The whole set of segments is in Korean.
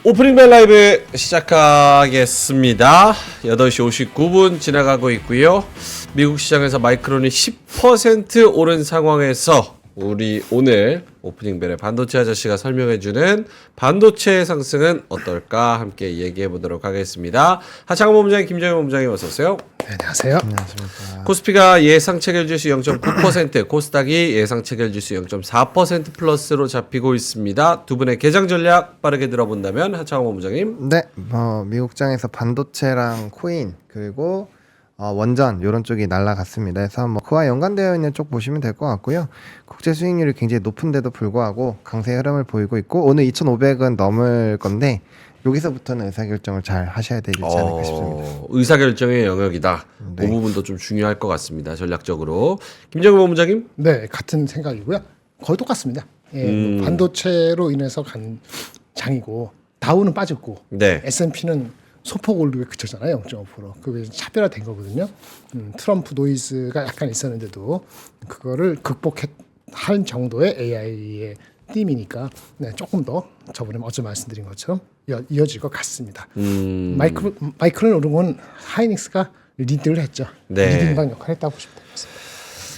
오프닝 벨 라이브 시작하겠습니다. 8시 59분 지나가고 있고요. 미국 시장에서 마이크론이 10% 오른 상황에서 우리 오늘 오프닝 벨의 반도체 아저씨가 설명해주는 반도체 상승은 어떨까 함께 얘기해 보도록 하겠습니다. 하창원 본부장님, 김정현 본부장님 어서 오세요. 네, 안녕하세요. 안녕하십니까. 코스피가 예상 체결지수 0.9%, 코스닥이 예상 체결지수 0.4% 플러스로 잡히고 있습니다. 두 분의 개장 전략 빠르게 들어본다면 하창원 본부장님. 네, 미국장에서 반도체랑 코인 그리고 원전 이런 쪽이 날아갔습니다. 그래서 그와 연관되어 있는 쪽 보시면 될 것 같고요. 국제 수익률이 굉장히 높은데도 불구하고 강세 흐름을 보이고 있고 오늘 2,500은 넘을 건데 여기서부터는 의사결정을 잘 하셔야 되지 않을까 싶습니다. 의사결정의 영역이다. 네. 그 부분도 좀 중요할 것 같습니다. 전략적으로. 김정은 본부장님. 네, 같은 생각이고요. 거의 똑같습니다. 예, 반도체로 인해서 간 장이고 다우는 빠졌고 네. S&P는 소폭 오르게 그쳤잖아요. 0.5%. 그게 차별화된 거거든요. 트럼프 노이즈가 약간 있었는데도 그거를 극복할 정도의 AI의 띠이니까 네, 조금 더 저번에 어제 말씀드린 것처럼 이어질 것 같습니다. 마이크론 오른 건 하이닉스가 리드를 했죠. 네. 리딩방 역할을 했다고 보시면 되겠습니다.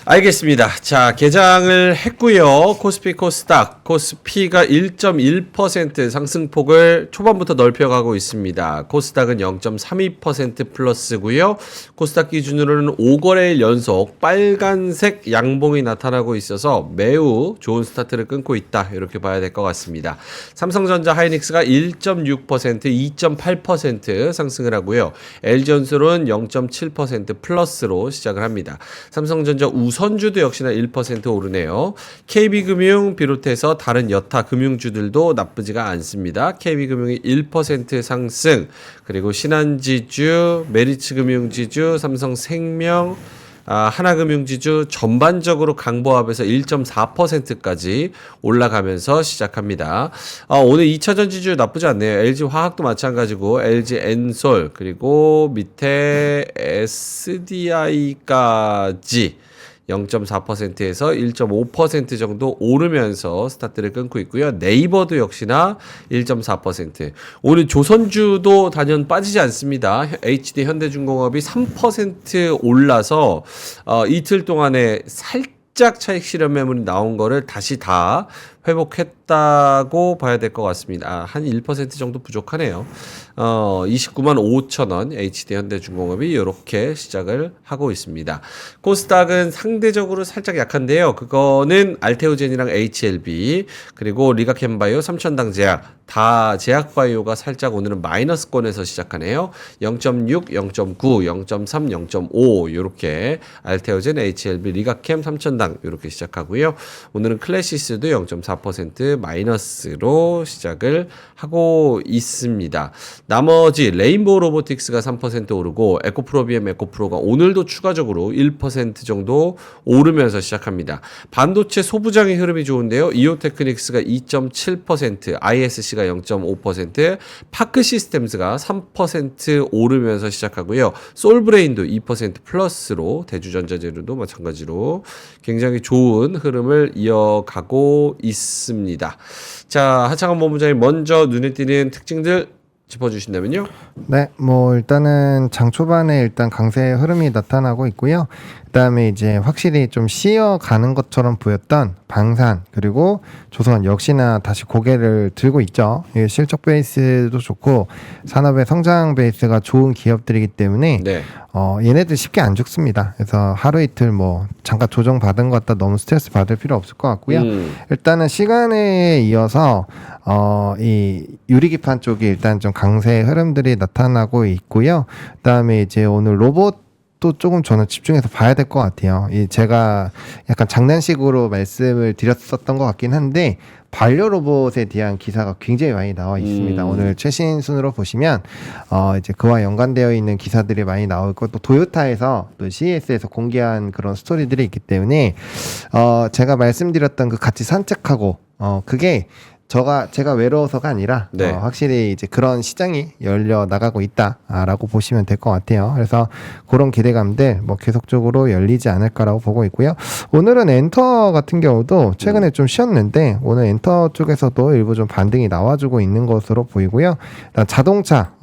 알겠습니다. 자, 개장을 했고요. 코스피, 코스닥, 코스피가 1.1% 상승폭을 초반부터 넓혀가고 있습니다. 코스닥은 0.32% 플러스고요. 코스닥 기준으로는 5거래일 연속 빨간색 양봉이 나타나고 있어서 매우 좋은 스타트를 끊고 있다. 이렇게 봐야 될 것 같습니다. 삼성전자 하이닉스가 1.6%, 2.8% 상승을 하고요. LG전솔은 0.7% 플러스로 시작을 합니다. 삼성전자 우선주도 역시나 1% 오르네요. KB금융 비롯해서 다른 여타 금융주들도 나쁘지가 않습니다. KB금융이 1% 상승, 그리고 신한지주, 메리츠금융지주, 삼성생명, 하나금융지주 전반적으로 강보합에서 1.4%까지 올라가면서 시작합니다. 오늘 2차전 지주 나쁘지 않네요. LG화학도 마찬가지고 LG엔솔 그리고 밑에 SDI까지 0.4%에서 1.5% 정도 오르면서 스타트를 끊고 있고요. 네이버도 역시나 1.4%. 오늘 조선주도 단연 빠지지 않습니다. HD 현대중공업이 3% 올라서 이틀 동안에 살짝 차익 실현 매물이 나온 거를 다시 다 회복했다고 봐야 될 것 같습니다. 한 1% 정도 부족하네요. 29만 5천 원 HD 현대중공업이 이렇게 시작을 하고 있습니다. 코스닥은 상대적으로 살짝 약한데요. 그거는 알테오젠이랑 HLB 그리고 리가캠바이오, 삼천당 제약 다 제약바이오가 살짝 오늘은 마이너스권에서 시작하네요. 0.6, 0.9, 0.3, 0.5 이렇게 알테오젠, HLB, 리가캠, 삼천당 이렇게 시작하고요. 오늘은 클래시스도 0.4% 마이너스로 시작을 하고 있습니다. 나머지 레인보우 로보틱스가 3% 오르고 에코프로비엠 에코프로가 오늘도 추가적으로 1% 정도 오르면서 시작합니다. 반도체 소부장의 흐름이 좋은데요. 이오테크닉스가 2.7%, ISC가 0.5%, 파크 시스템즈가 3% 오르면서 시작하고요. 솔브레인도 2% 플러스로 대주전자재료도 마찬가지로 굉장히 좋은 흐름을 이어가고 있습니다. 자, 하창원 본부장님 먼저 눈에 띄는 특징들 짚어주신다면요? 네, 일단은 장 초반에 일단 강세 흐름이 나타나고 있고요. 그다음에 이제 확실히 좀 쉬어가는 것처럼 보였던 방산 그리고 조선 역시나 다시 고개를 들고 있죠. 실적 베이스도 좋고 산업의 성장 베이스가 좋은 기업들이기 때문에 네. 얘네들 쉽게 안 죽습니다. 그래서 하루 이틀 잠깐 조정 받은 것 같다 너무 스트레스 받을 필요 없을 것 같고요. 일단은 시간에 이어서 이 유리기판 쪽이 일단 좀 강세 흐름들이 나타나고 있고요. 그다음에 이제 오늘 로봇도 조금 저는 집중해서 봐야 될 것 같아요. 제가 약간 장난식으로 말씀을 드렸었던 것 같긴 한데 반려 로봇에 대한 기사가 굉장히 많이 나와 있습니다. 오늘 최신 순으로 보시면 이제 그와 연관되어 있는 기사들이 많이 나오고 또 도요타에서 또 CES에서 공개한 그런 스토리들이 있기 때문에 제가 말씀드렸던 그 같이 산책하고 그게 제가 외로워서가 아니라 네. 확실히 이제 그런 시장이 열려 나가고 있다라고 보시면 될 것 같아요. 그래서 그런 기대감들 뭐 계속적으로 열리지 않을까라고 보고 있고요. 오늘은 엔터 같은 경우도 최근에 좀 쉬었는데 오늘 엔터 쪽에서도 일부 좀 반등이 나와주고 있는 것으로 보이고요. 일단 자동차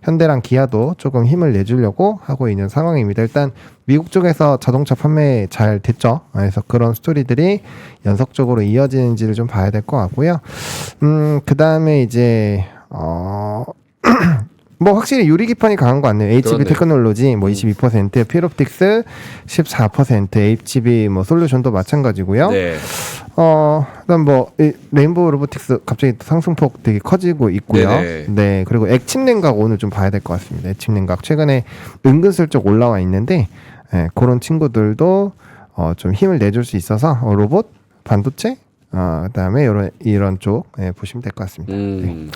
현대랑 기아도 조금 힘을 내주려고 하고 있는 상황입니다. 일단 미국 쪽에서 자동차 판매 잘 됐죠. 그래서 그런 스토리들이 연속적으로 이어지는지를 좀 봐야 될 것 같고요. 그 다음에 이제 뭐 확실히 유리기판이 강한 거 같네요. HB 그러네요. 테크놀로지 뭐 22%, 필옵틱스 14%, HB 뭐 솔루션도 마찬가지고요. 네. 그다음 뭐 레인보우 로보틱스 갑자기 상승폭 되게 커지고 있고요. 네네. 네, 그리고 액침냉각 오늘 좀 봐야 될 것 같습니다. 액침냉각 최근에 은근슬쩍 올라와 있는데 그런 친구들도 좀 힘을 내줄 수 있어서 로봇, 반도체, 그다음에 이런 쪽 보시면 될 것 같습니다. 네.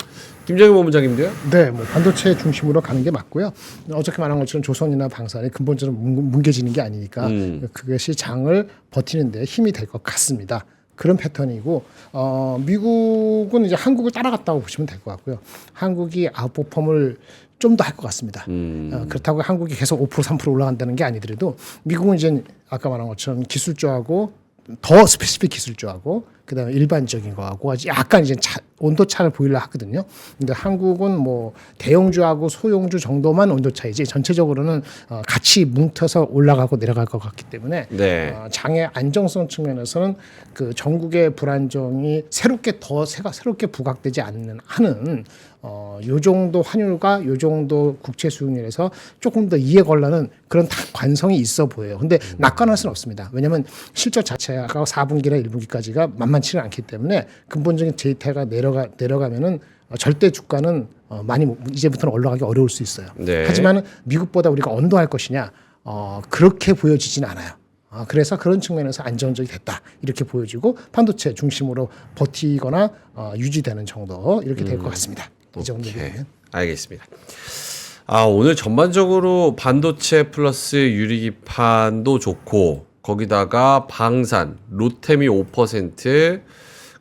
김정희 본부장님도요? 네, 뭐 반도체 중심으로 가는 게 맞고요. 어저께 말한 것처럼 조선이나 방산이 근본적으로 뭉개지는 게 아니니까 그것이 장을 버티는데 힘이 될 것 같습니다. 그런 패턴이고 미국은 이제 한국을 따라갔다고 보시면 될 것 같고요. 한국이 아웃퍼폼을 좀 더 할 것 같습니다. 그렇다고 한국이 계속 5% 3% 올라간다는 게 아니더라도 미국은 이제 아까 말한 것처럼 기술주하고 더 스페시픽 기술주하고 그다음에 일반적인 거하고 아주 약간 이제 온도 차를 보이려 하거든요. 근데 한국은 뭐 대형주하고 소형주 정도만 온도 차이지 전체적으로는 같이 뭉쳐서 올라가고 내려갈 것 같기 때문에 네. 장의 안정성 측면에서는 그 전국의 불안정이 새롭게 부각되지 않는 한은 요 정도 환율과 요 정도 국채 수익률에서 조금 더 이해 걸라는 그런 관성이 있어 보여요. 근데 낙관할 수는 없습니다. 왜냐하면 실적 자체가 4분기나 1분기까지가 만만치는 않기 때문에 근본적인 데이터가 내려가면은 절대 주가는 많이 이제부터는 올라가기 어려울 수 있어요. 네. 하지만 미국보다 우리가 언더할 것이냐 그렇게 보여지진 않아요. 그래서 그런 측면에서 안정적이 됐다 이렇게 보여지고 반도체 중심으로 버티거나 유지되는 정도 이렇게 될 것 같습니다. 이 정도 되면. 알겠습니다. 오늘 전반적으로 반도체 플러스 유리기판도 좋고 거기다가 방산, 로템이 5%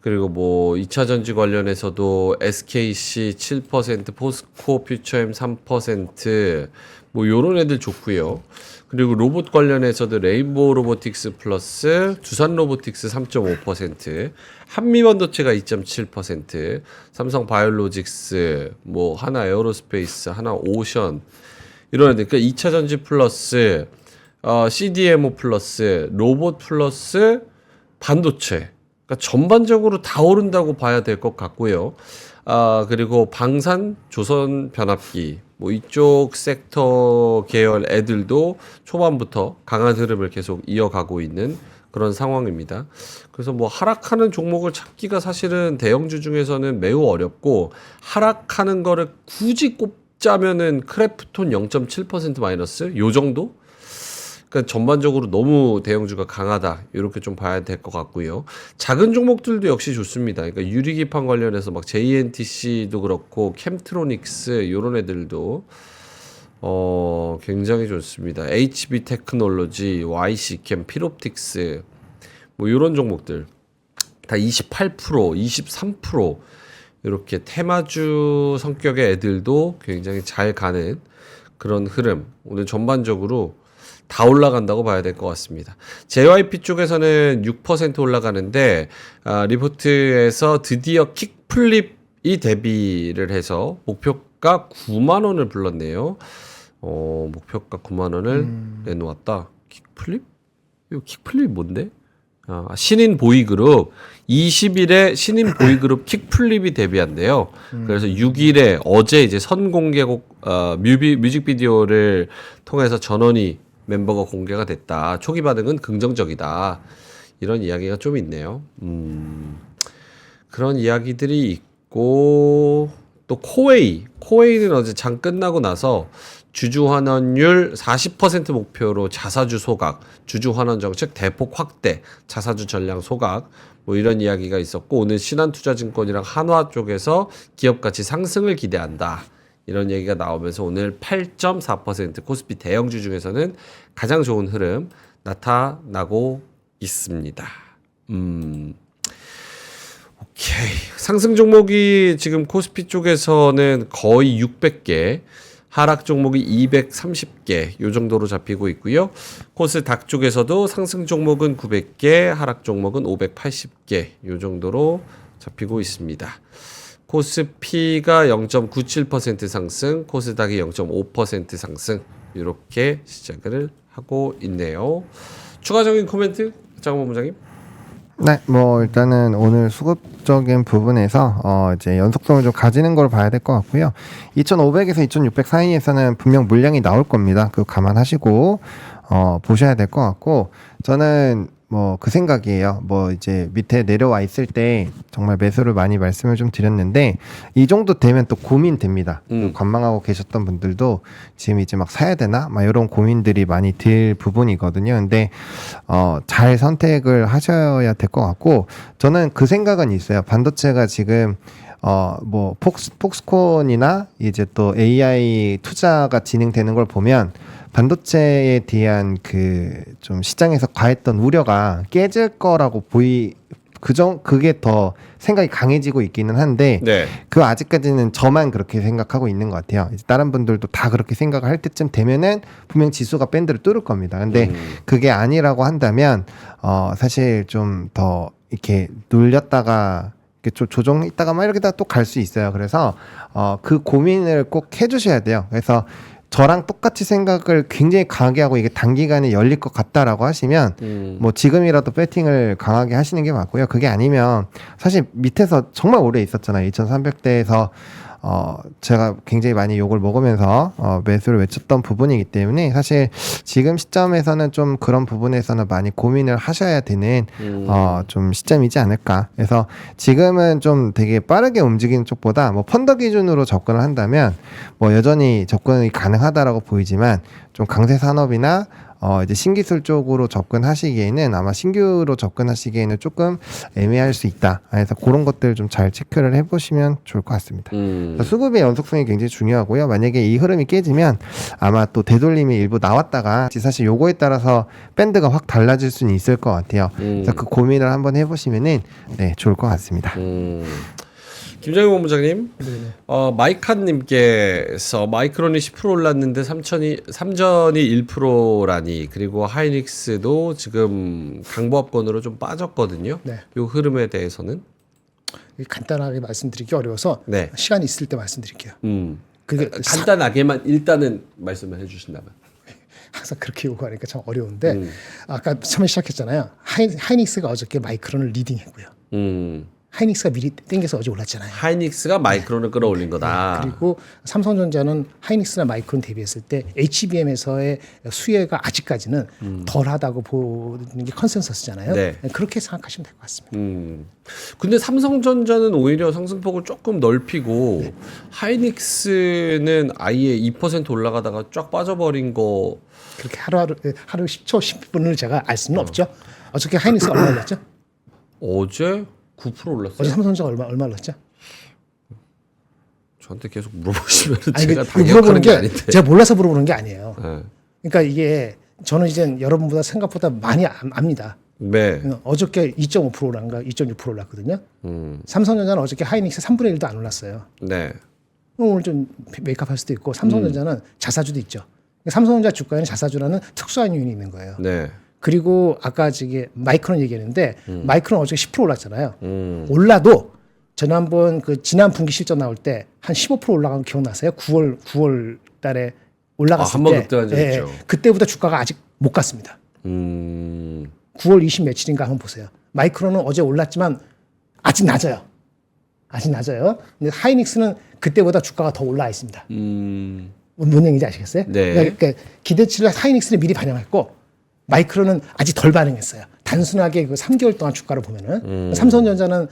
그리고 뭐 2차 전지 관련해서도 SKC 7%, 포스코 퓨처엠 3%뭐 요런 애들 좋고요. 그리고 로봇 관련해서도 레인보우 로보틱스 플러스 두산 로보틱스 3.5%, 한미반도체가 2.7%, 삼성 바이오로직스, 뭐 하나 에어로스페이스, 하나 오션 이런 애들. 그러니까 2차 전지 플러스 CDMO 플러스 로봇 플러스 반도체. 그러니까 전반적으로 다 오른다고 봐야 될 것 같고요. 그리고 방산, 조선 변압기 뭐 이쪽 섹터 계열 애들도 초반부터 강한 흐름을 계속 이어가고 있는 그런 상황입니다. 그래서 뭐 하락하는 종목을 찾기가 사실은 대형주 중에서는 매우 어렵고 하락하는 거를 굳이 꼽자면은 크래프톤 0.7% 마이너스 요 정도? 그러니까 전반적으로 너무 대형주가 강하다 이렇게 좀 봐야 될 것 같고요. 작은 종목들도 역시 좋습니다. 그러니까 유리기판 관련해서 막 JNTC도 그렇고 캠트로닉스 이런 애들도 굉장히 좋습니다. HB 테크놀로지, YC캠, 필옵틱스 뭐 이런 종목들 다 28%, 23% 이렇게 테마주 성격의 애들도 굉장히 잘 가는 그런 흐름. 오늘 전반적으로 다 올라간다고 봐야 될 것 같습니다. JYP 쪽에서는 6% 올라가는데 리포트에서 드디어 킥플립이 데뷔를 해서 목표가 9만 원을 불렀네요. 목표가 9만 원을 내놓았다. 킥플립? 이거 킥플립 뭔데? 신인 보이그룹 20일에 신인 보이그룹 킥플립이 데뷔한대요. 그래서 6일에 어제 이제 선공개곡 뮤직비디오를 통해서 전원이 멤버가 공개가 됐다. 초기 반응은 긍정적이다. 이런 이야기가 좀 있네요. 그런 이야기들이 있고 또 코웨이는 어제 장 끝나고 나서 주주 환원율 40% 목표로 자사주 소각, 주주 환원 정책 대폭 확대, 자사주 전량 소각 뭐 이런 이야기가 있었고 오늘 신한투자증권이랑 한화 쪽에서 기업 가치 상승을 기대한다. 이런 얘기가 나오면서 오늘 8.4% 코스피 대형주 중에서는 가장 좋은 흐름 나타나고 있습니다. 오케이. 상승 종목이 지금 코스피 쪽에서는 거의 600개, 하락 종목이 230개 요 정도로 잡히고 있고요. 코스닥 쪽에서도 상승 종목은 900개, 하락 종목은 580개 요 정도로 잡히고 있습니다. 코스피가 0.97% 상승, 코스닥이 0.5% 상승 이렇게 시작을 하고 있네요. 추가적인 코멘트 장원 본부장님? 네, 뭐 일단은 오늘 수급적인 부분에서 이제 연속성을 좀 가지는 걸 봐야 될 것 같고요. 2,500에서 2,600 사이에서는 분명 물량이 나올 겁니다. 그거 감안하시고 보셔야 될 것 같고, 저는 뭐 그 생각이에요. 뭐 이제 밑에 내려와 있을 때 정말 매수를 많이 말씀을 좀 드렸는데, 이 정도 되면 또 고민됩니다. 관망하고 계셨던 분들도 지금 이제 막 사야 되나 막 이런 고민들이 많이 들 부분이거든요. 근데 잘 선택을 하셔야 될 것 같고, 저는 그 생각은 있어요. 반도체가 지금 뭐 폭스콘이나 이제 또 AI 투자가 진행되는 걸 보면 반도체에 대한 그 좀 시장에서 과했던 우려가 깨질 거라고 그게 더 생각이 강해지고 있기는 한데, 네. 그 아직까지는 저만 그렇게 생각하고 있는 것 같아요. 이제 다른 분들도 다 그렇게 생각을 할 때쯤 되면은 분명 지수가 밴드를 뚫을 겁니다. 근데 그게 아니라고 한다면 사실 좀 더 이렇게 눌렸다가 조정했다가 막 이렇게 또 갈 수 있어요. 그래서 그 고민을 꼭 해주셔야 돼요. 그래서 저랑 똑같이 생각을 굉장히 강하게 하고 이게 단기간에 열릴 것 같다라고 하시면 뭐 지금이라도 배팅을 강하게 하시는 게 맞고요. 그게 아니면 사실 밑에서 정말 오래 있었잖아요. 2300대에서 제가 굉장히 많이 욕을 먹으면서 매수를 외쳤던 부분이기 때문에, 사실 지금 시점에서는 좀 그런 부분에서는 많이 고민을 하셔야 되는 좀 시점이지 않을까. 그래서 지금은 좀 되게 빠르게 움직이는 쪽보다 뭐 펀더 기준으로 접근을 한다면 뭐 여전히 접근이 가능하다라고 보이지만, 좀 강세 산업이나 이제 신기술 쪽으로 접근하시기에는, 아마 신규로 접근하시기에는 조금 애매할 수 있다. 그래서 그런 것들 좀 잘 체크를 해보시면 좋을 것 같습니다. 수급의 연속성이 굉장히 중요하고요. 만약에 이 흐름이 깨지면 아마 또 되돌림이 일부 나왔다가 사실 요거에 따라서 밴드가 확 달라질 수는 있을 것 같아요. 그래서 그 고민을 한번 해보시면은 네, 좋을 것 같습니다. 김정희 본부장님, 마이칸님께서 마이크론이 10% 올랐는데 삼전이 1%라니, 그리고 하이닉스도 지금 강보합권으로 좀 빠졌거든요. 네. 이 흐름에 대해서는 간단하게 말씀드리기 어려워서 네. 시간이 있을 때 말씀드릴게요. 그게 간단하게만 일단은 말씀을 해주신다면. 항상 그렇게 요구하니까 참 어려운데, 아까 처음에 시작했잖아요. 하이닉스가 어저께 마이크론을 리딩했고요. 하이닉스가 미리 땡겨서 어제 올랐잖아요. 하이닉스가 마이크론을 끌어올린 거다. 그리고 삼성전자는 하이닉스나 마이크론 대비했을 때 HBM에서의 수혜가 아직까지는 덜하다고 보는 게 컨센서스잖아요. 네. 그렇게 생각하시면 될 것 같습니다. 근데 삼성전자는 오히려 상승폭을 조금 넓히고 하이닉스는 아예 2% 올라가다가 쫙 빠져버린 거. 그렇게 하루 10초 10분을 제가 알 수는 없죠. 어저께 하이닉스가 얼마 올랐죠? 어제 9% 올랐어요. 어제 삼성전자가 얼마 올랐죠? 저한테 계속 물어보시면 아니, 제가 그 당연히 물어보는 게 아닌데. 제가 몰라서 물어보는 게 아니에요. 네. 그러니까 이게 저는 이제 여러분보다 생각보다 많이 압니다. 네. 어저께 2.5% 올랐는가 2.6% 올랐거든요. 삼성전자는 어저께 하이닉스 3분의 1도 안 올랐어요. 네. 오늘 좀 메이크업 할 수도 있고, 삼성전자는 자사주도 있죠. 삼성전자 주가에는 자사주라는 특수한 요인이 있는 거예요. 네. 그리고 아까 저기 마이크론 얘기했는데 마이크론 어저께 10% 올랐잖아요. 올라도 지난번 지난 분기 실적 나올 때 한 15% 올라간 거 기억나세요? 9월 달에 올라갔을 한번 때 급등한 적 있죠. 그때보다 주가가 아직 못 갔습니다. 9월 20 며칠인가 한번 보세요. 마이크론은 어제 올랐지만 아직 낮아요. 아직 낮아요. 근데 하이닉스는 그때보다 주가가 더 올라 있습니다. 뭔 얘기인지 아시겠어요? 네. 그러니까 기대치를 하이닉스는 미리 반영했고 마이크론은 아직 덜 반영했어요. 단순하게 그 3개월 동안 주가를 보면은 삼성전자는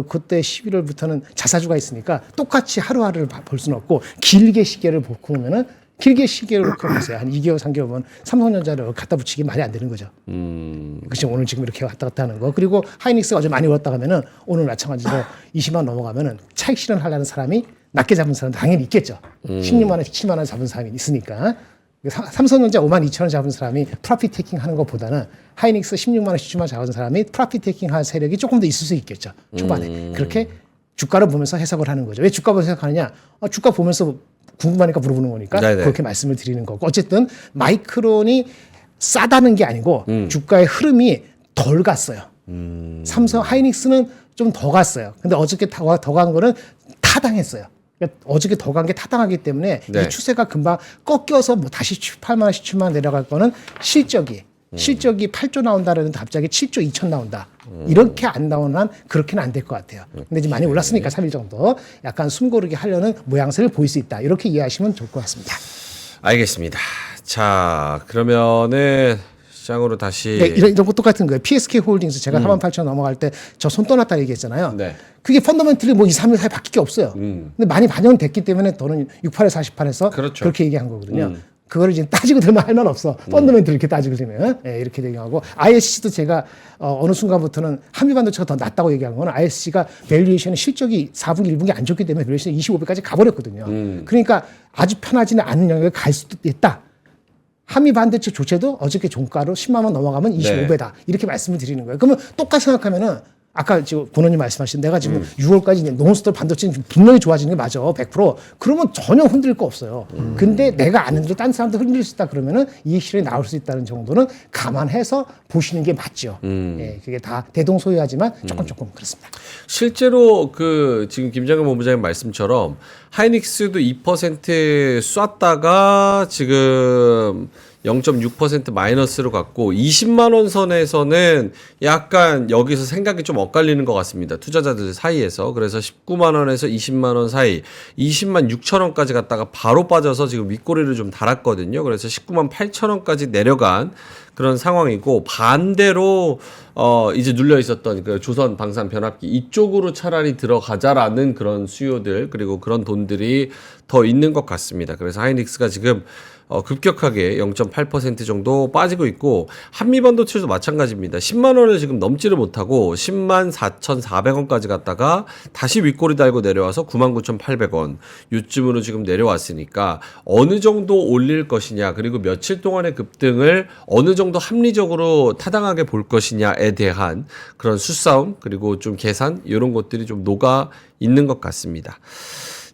그때 11월부터는 자사주가 있으니까 똑같이 하루하루를 볼 수는 없고, 길게 시계를 보고 보면은 길게 시계를 놓고 보세요. 한 2개월, 3개월 보면 삼성전자를 갖다 붙이기 말이 안 되는 거죠. 그렇죠. 오늘 지금 이렇게 왔다 갔다 하는 거. 그리고 하이닉스가 어제 많이 올랐다 가면은 오늘 마찬가지로 20만 넘어가면은 차익 실현하려는 사람이 낮게 잡은 사람도 당연히 있겠죠. 16만 원, 17만 원 잡은 사람이 있으니까. 삼성전자 52,000원 잡은 사람이 프로핏 테이킹 하는 것보다는 하이닉스 16만 원, 17만 원 잡은 사람이 프로핏 테이킹 할 세력이 조금 더 있을 수 있겠죠. 초반에. 그렇게 주가를 보면서 해석을 하는 거죠. 왜 주가 보면서 해석하느냐? 주가 보면서 궁금하니까 물어보는 거니까 네네. 그렇게 말씀을 드리는 거고. 어쨌든 마이크론이 싸다는 게 아니고 주가의 흐름이 덜 갔어요. 삼성 하이닉스는 좀 더 갔어요. 근데 어저께 더 간 거는 타당했어요. 그러니까 어저께 더 간 게 타당하기 때문에 네. 이 추세가 금방 꺾여서 뭐 다시 18만 원, 17만 원 내려갈 거는 실적이 8조 나온다라는 갑자기 7조 2천 나온다. 이렇게 안 나오는 한 그렇게는 안 될 것 같아요. 근데 이제 많이 올랐으니까 3일 정도 약간 숨고르기 하려는 모양새를 보일 수 있다. 이렇게 이해하시면 좋을 것 같습니다. 알겠습니다. 자, 그러면은 시장으로 다시 네, 이런 거 똑같은 거예요. PSK 홀딩스 제가 48,000 넘어갈 때 저 손 떠났다 얘기했잖아요. 네. 그게 펀더멘털리 뭐 2, 3일 사이 바뀔 게 없어요. 근데 많이 반영됐기 때문에 저는 68에서 48에서 그렇죠. 그렇게 얘기한 거거든요. 그거를 이제 따지고 들면 할 말 없어. 펀더멘털 이렇게 따지고 들면 이렇게 얘기하고 ISC도 제가 어느 순간부터는 한미반도체가 더 낫다고 얘기한 거는 ISC가 밸류에이션은 실적이 4분기 1분기 안 좋기 때문에 밸류에이션이 25배까지 가버렸거든요. 그러니까 아주 편하지는 않은 영역에 갈 수도 있다. 한미 반도체 조체도 어저께 종가로 10만 원 넘어가면 25배다. 이렇게 말씀을 드리는 거예요. 그러면 똑같이 생각하면은 아까 지금 권원님 말씀하신 내가 지금 6월까지 논스톱 반도체는 분명히 좋아지는 게 맞아. 100%. 그러면 전혀 흔들릴 거 없어요. 근데 내가 아는 대로 딴 사람도 흔들릴 수 있다 그러면은 이익 실현이 나올 수 있다는 정도는 감안해서 보시는 게 맞죠. 예, 그게 다 대동소이하지만 조금 그렇습니다. 실제로 그 지금 김장현 본부장님 말씀처럼 하이닉스도 2% 쐈다가 지금 0.6% 마이너스로 갔고 20만 원 선에서는 약간 여기서 생각이 좀 엇갈리는 것 같습니다. 투자자들 사이에서. 그래서 19만 원에서 20만 원 사이 20만 6천 원까지 갔다가 바로 빠져서 지금 윗꼬리를 좀 달았거든요. 그래서 19만 8천 원까지 내려간 그런 상황이고 반대로 이제 눌려 있었던 그 조선 방산 변압기 이쪽으로 차라리 들어가자라는 그런 수요들 그리고 그런 돈들이 더 있는 것 같습니다. 그래서 하이닉스가 지금 급격하게 0.8% 정도 빠지고 있고 한미반도체도 마찬가지입니다. 10만 원을 지금 넘지를 못하고 10만 4,400원까지 갔다가 다시 윗꼬리 달고 내려와서 99,800원 요쯤으로 지금 내려왔으니까 어느 정도 올릴 것이냐 그리고 며칠 동안의 급등을 어느 정도 합리적으로 타당하게 볼 것이냐에 대한 그런 수싸움 그리고 좀 계산 이런 것들이 좀 녹아 있는 것 같습니다.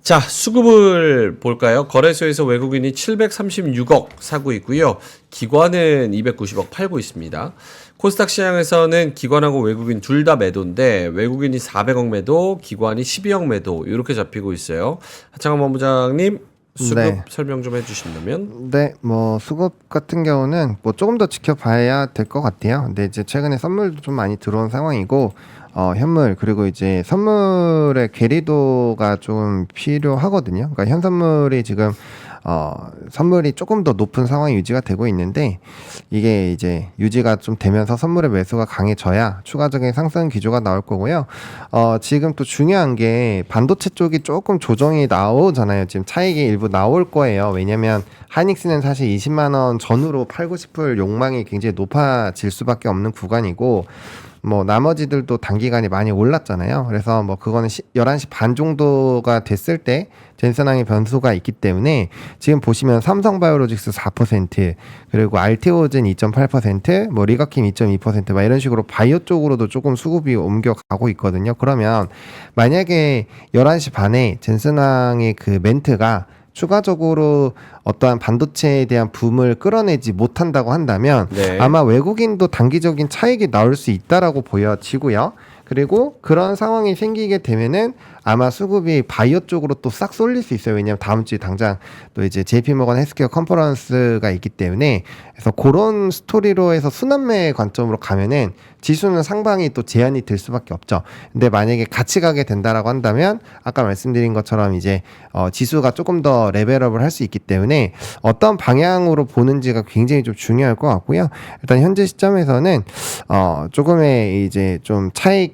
자, 수급을 볼까요? 거래소에서 외국인이 736억 사고 있고요. 기관은 290억 팔고 있습니다. 코스닥 시장에서는 기관하고 외국인 둘 다 매도인데 외국인이 400억 매도, 기관이 12억 매도 이렇게 잡히고 있어요. 하창원 본부장님 수급 네. 설명 좀 해주신다면? 네, 뭐 수급 같은 경우는 뭐 조금 더 지켜봐야 될 것 같아요. 근데 이제 최근에 선물도 좀 많이 들어온 상황이고 현물 그리고 이제 선물의 괴리도가 좀 필요하거든요. 그러니까 현 선물이 지금 선물이 조금 더 높은 상황이 유지가 되고 있는데 이게 이제 유지가 좀 되면서 선물의 매수가 강해져야 추가적인 상승 기조가 나올 거고요. 지금 또 중요한 게 반도체 쪽이 조금 조정이 나오잖아요. 지금 차익이 일부 나올 거예요. 왜냐면 하이닉스는 사실 20만 원 전후로 팔고 싶을 욕망이 굉장히 높아질 수밖에 없는 구간이고 뭐 나머지들도 단기간에 많이 올랐잖아요. 그래서 뭐 그거는 11시 반 정도가 됐을 때 젠슨항의 변수가 있기 때문에 지금 보시면 삼성바이오로직스 4% 그리고 알테오젠 2.8% 뭐 리가킴 2.2% 막 이런 식으로 바이오 쪽으로도 조금 수급이 옮겨가고 있거든요. 그러면 만약에 11시 반에 젠슨항의 그 멘트가 추가적으로 어떠한 반도체에 대한 붐을 끌어내지 못한다고 한다면 네. 아마 외국인도 단기적인 차익이 나올 수 있다라고 보여지고요. 그리고 그런 상황이 생기게 되면은 아마 수급이 바이오 쪽으로 또 싹 쏠릴 수 있어요. 왜냐하면 다음 주에 당장 또 이제 JP모건 헬스케어 컨퍼런스가 있기 때문에 그래서 그런 스토리로 해서 순환매 관점으로 가면은 지수는 상방이 또 제한이 될 수밖에 없죠. 근데 만약에 같이 가게 된다라고 한다면 아까 말씀드린 것처럼 이제 지수가 조금 더 레벨업을 할 수 있기 때문에 어떤 방향으로 보는지가 굉장히 좀 중요할 것 같고요. 일단 현재 시점에서는 조금의 이제 좀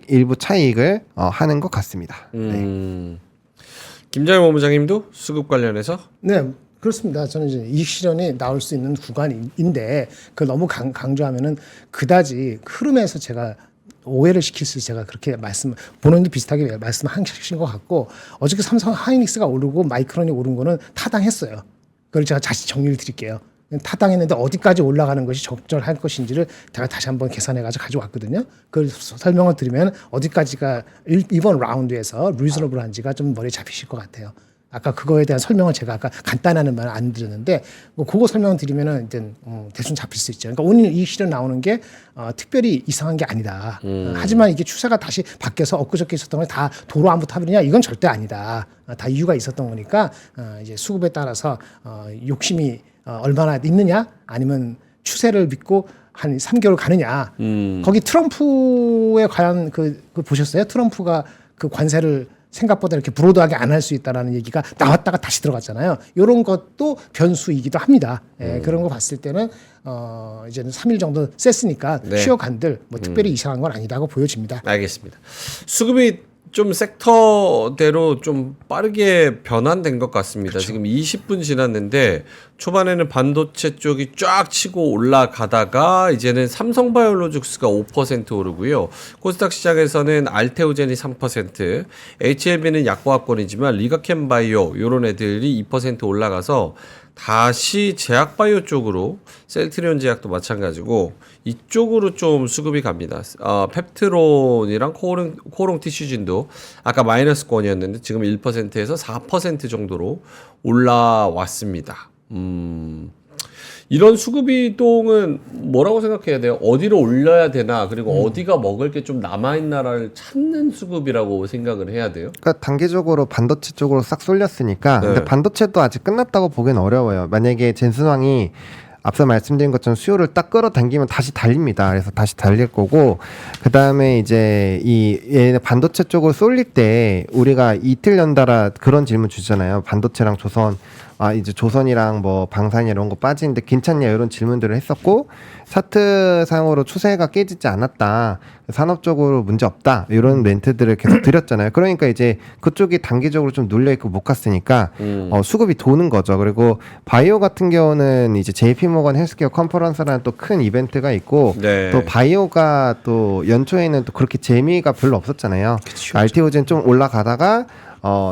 일부 차익을 하는 것 같습니다. 네. 김장현 본부장님도 수급 관련해서? 네, 그렇습니다. 저는 이제 이익 실현이 나올 수 있는 구간인데 그걸 너무 강조하면은 그다지 흐름에서 제가 오해를 시킬 수 제가 그렇게 본인도 비슷하게 말씀하신 것 같고 어저께 삼성 하이닉스가 오르고 마이크론이 오른 거는 타당했어요. 그걸 제가 다시 정리를 드릴게요. 타당했는데 어디까지 올라가는 것이 적절할 것인지를 제가 다시 한번 계산해가지고 가져왔거든요. 그걸 설명을 드리면 어디까지가 이번 라운드에서 리즈너블한지가 좀 머리에 잡히실 것 같아요. 아까 그거에 대한 설명을 제가 아까 간단하는 말을 안 드렸는데 뭐 그거 설명 드리면은 이제 대충 잡힐 수 있죠. 그러니까 오늘 이 시련 나오는 게 특별히 이상한 게 아니다. 하지만 이게 추세가 다시 바뀌어서 엊그저께 있었던 걸 다 도로 안부 타버리냐 이건 절대 아니다. 다 이유가 있었던 거니까 이제 수급에 따라서 욕심이 얼마나 있느냐 아니면 추세를 믿고 한 3개월 가느냐. 거기 트럼프의 과연 그 보셨어요? 트럼프가 그 관세를 생각보다 이렇게 브로드하게 안 할 수 있다라는 얘기가 나왔다가 다시 들어갔잖아요. 이런 것도 변수이기도 합니다. 예, 그런 거 봤을 때는 이제는 3일 정도 셌으니까 네. 쉬어간들 뭐 특별히 이상한 건 아니다고 보여집니다. 알겠습니다. 수급이 좀 섹터대로 좀 빠르게 변환된 것 같습니다. 그쵸. 지금 20분 지났는데 초반에는 반도체 쪽이 쫙 치고 올라가다가 이제는 삼성바이오로직스가 5% 오르고요. 코스닥 시장에서는 알테오젠이 3%, HLB는 약보합권이지만 리가켄바이오 이런 애들이 2% 올라가서 다시 제약바이오 쪽으로 셀트리온 제약도 마찬가지고 이쪽으로 좀 수급이 갑니다. 펩트론이랑 코오롱 티슈진도 아까 마이너스권이었는데 지금 1%에서 4% 정도로 올라왔습니다. 이런 수급 이동은 뭐라고 생각해야 돼요? 어디로 올려야 되나 그리고 어디가 먹을 게 좀 남아있나를 찾는 수급이라고 생각을 해야 돼요? 그러니까 단기적으로 반도체 쪽으로 싹 쏠렸으니까 네. 근데 반도체도 아직 끝났다고 보기는 어려워요. 만약에 젠슨왕이 앞서 말씀드린 것처럼 수요를 딱 끌어당기면 다시 달립니다. 그래서 다시 달릴 거고 그 다음에 이제 얘네 반도체 쪽으로 쏠릴 때 우리가 이틀 연달아 그런 질문 주잖아요. 반도체랑 조선 이제 조선이랑 뭐 방산이 이런 거 빠지는데 괜찮냐 이런 질문들을 했었고 차트상으로 추세가 깨지지 않았다. 산업적으로 문제 없다. 이런 멘트들을 계속 드렸잖아요. 그러니까 이제 그쪽이 단기적으로 좀 눌려있고 못 갔으니까 수급이 도는 거죠. 그리고 바이오 같은 경우는 이제 JP모건 헬스케어 컨퍼런스라는 또 큰 이벤트가 있고 네. 또 바이오가 또 연초에는 또 그렇게 재미가 별로 없었잖아요. 알테오젠 좀 올라가다가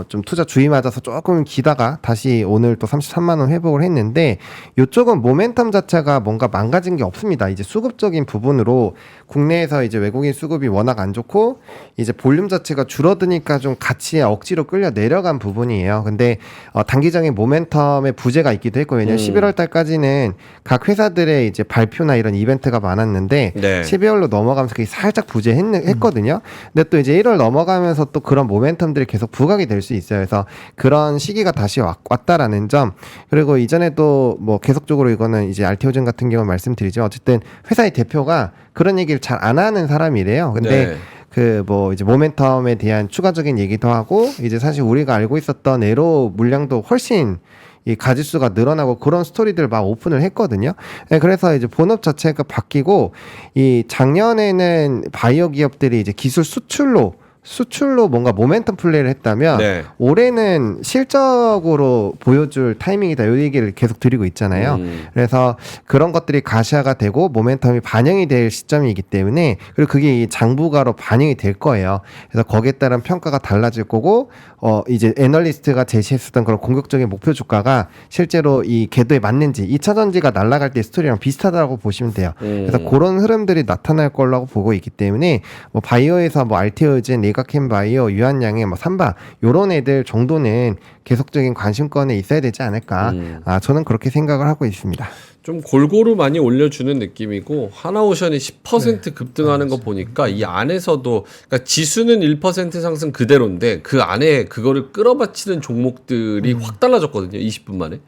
좀 투자 주의 맞아서 조금 기다가 다시 오늘 또 33만 원 회복을 했는데 이쪽은 모멘텀 자체가 뭔가 망가진 게 없습니다. 이제 수급적인 부분으로 국내에서 이제 외국인 수급이 워낙 안 좋고 이제 볼륨 자체가 줄어드니까 좀 같이 억지로 끌려 내려간 부분이에요. 근데 단기적인 모멘텀의 부재가 있기도 했고 왜냐면 11월 달까지는 각 회사들의 이제 발표나 이런 이벤트가 많았는데 네. 12월로 넘어가면서 그게 살짝 부재했거든요. 근데 또 이제 1월 넘어가면서 또 그런 모멘텀들이 계속 부각이 될 수 있어요. 그래서 그런 시기가 다시 왔다라는 점. 그리고 이전에도 뭐 계속적으로 이거는 이제 알테오젠 같은 경우 말씀드리죠. 어쨌든 회사의 대표가 그런 얘기를 잘 안 하는 사람이래요. 근데 네. 그 뭐 이제 모멘텀에 대한 추가적인 얘기도 하고 이제 사실 우리가 알고 있었던 에로 물량도 훨씬 이 가짓수가 늘어나고 그런 스토리들 막 오픈을 했거든요. 네, 그래서 이제 본업 자체가 바뀌고 이 작년에는 바이오 기업들이 이제 기술 수출로 뭔가 모멘텀 플레이를 했다면 네. 올해는 실적으로 보여줄 타이밍이다 이 얘기를 계속 드리고 있잖아요. 그래서 그런 것들이 가시화가 되고 모멘텀이 반영이 될 시점이기 때문에 그리고 그게 이 장부가로 반영이 될 거예요. 그래서 거기에 따른 평가가 달라질 거고 이제 애널리스트가 제시했었던 그런 공격적인 목표 주가가 실제로 이 궤도에 맞는지 2차 전지가 날아갈 때 스토리랑 비슷하다고 보시면 돼요. 그래서 그런 흐름들이 나타날 거라고 보고 있기 때문에 뭐 바이오에서 뭐 알테오젠 리가켄바이오, 유한양의 뭐 삼바 요런 애들 정도는 계속적인 관심권에 있어야 되지 않을까. 저는 그렇게 생각을 하고 있습니다. 좀 골고루 많이 올려주는 느낌이고 하나오션이 10% 급등하는 거 보니까 이 안에서도 그러니까 지수는 1% 상승 그대로인데 그 안에 그거를 끌어받치는 종목들이 확 달라졌거든요. 20분 만에.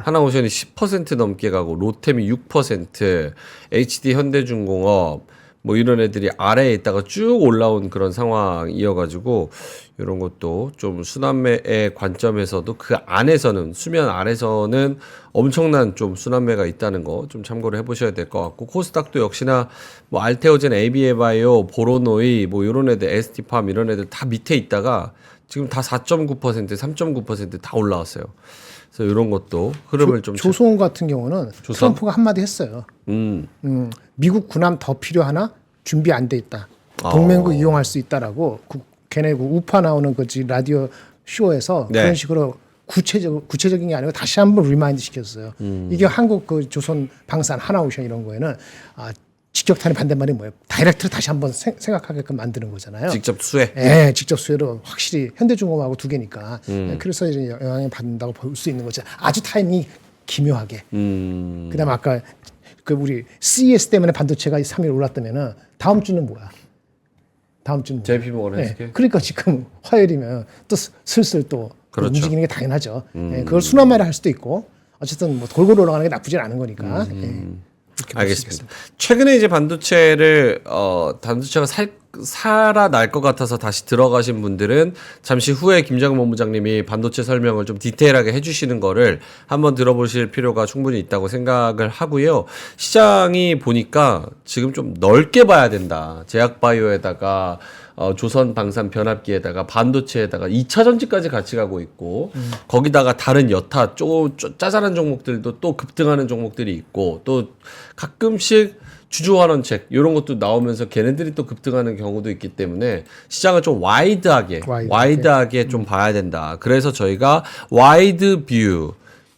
하나오션이 10% 넘게 가고 로템이 6%, HD 현대중공업 뭐 이런 애들이 아래에 있다가 쭉 올라온 그런 상황이어가지고 이런 것도 좀 순환매의 관점에서도 그 안에서는 수면 아래서는 엄청난 좀 순환매가 있다는 거 좀 참고를 해보셔야 될 것 같고 코스닥도 역시나 뭐 알테오젠, AB에바이오, 보로노이 뭐 이런 애들, ST팜 이런 애들 다 밑에 있다가 지금 다 4.9%, 3.9%다 올라왔어요. 그래서 이런 것도 흐름을 좀 조선 같은 경우는 트럼프가 한마디 했어요. 미국 군함 더 필요하나? 준비 안 돼 있다. 동맹국 이용할 수 있다라고 걔네 그 우파 나오는 거지 라디오 쇼에서 네. 그런 식으로 구체적인 게 아니고 다시 한번 리마인드 시켰어요. 이게 한국 그 조선 방산 하나오션 이런 거에는 직격탄의 반대말이 뭐예요? 다이렉트로 다시 한번 생각하게끔 만드는 거잖아요. 직접 수혜. 예, 직접 수혜로 확실히 현대중공업하고 두 개니까 그래서 이제 영향을 받는다고 볼 수 있는 거죠. 아주 타이밍이 기묘하게. 그다음 아까 그 우리 CES 때문에 반도체가 3일 올랐다면은 다음 주는 뭐야? 다음 주는 JP모건 예, 헬스케어. 그러니까 지금 화요일이면 또 슬슬 또 그렇죠. 움직이는 게 당연하죠. 예, 그걸 순환매를 할 수도 있고 어쨌든 뭐 골고루 올라가는 게 나쁘진 않은 거니까. 예, 그렇게 볼수 알겠습니다. 있겠습니다. 최근에 이제 반도체가 살아날 것 같아서 다시 들어가신 분들은 잠시 후에 김정은 본부장님이 반도체 설명을 좀 디테일하게 해주시는 거를 한번 들어보실 필요가 충분히 있다고 생각을 하고요. 시장이 보니까 지금 좀 넓게 봐야 된다. 제약바이오에다가 조선 방산 변압기에다가 반도체에다가 2차 전지까지 같이 가고 있고 거기다가 다른 여타 짜잘한 종목들도 또 급등하는 종목들이 있고 또 가끔씩 주주환원책 이런 것도 나오면서 걔네들이 또 급등하는 경우도 있기 때문에 시장을 좀 와이드하게 좀 봐야 된다. 그래서 저희가 와이드 뷰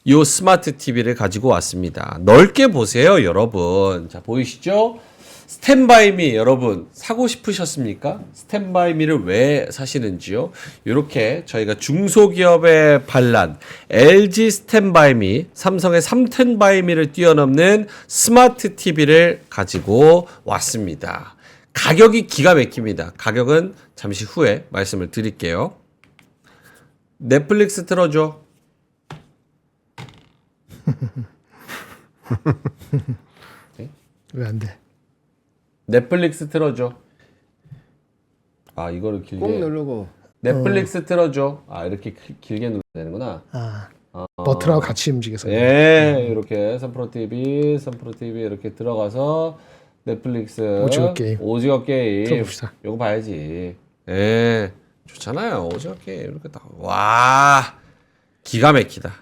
요 스마트 TV를 가지고 왔습니다. 넓게 보세요, 여러분. 자, 보이시죠? 스탠바이미 여러분 사고 싶으셨습니까? 스탠바이미를 왜 사시는지요? 이렇게 저희가 중소기업의 반란 LG 스탠바이미, 삼성의 3텐바이미를 뛰어넘는 스마트 TV를 가지고 왔습니다. 가격이 기가 막힙니다. 가격은 잠시 후에 말씀을 드릴게요. 넷플릭스 틀어줘. 왜 안 돼? 넷플릭스 틀어줘. 아 이거를 길게 꼭 누르고 넷플릭스 틀어줘. 아 이렇게 길게 눌러야 되는구나. 버튼하고 같이 움직여서. 예, 이렇게 선프로 TV 이렇게 들어가서 넷플릭스 오징어 게임 틀어봅시다. 요거 봐야지. 예, 좋잖아요. 오징어 게임 이렇게 와 기가 막히다.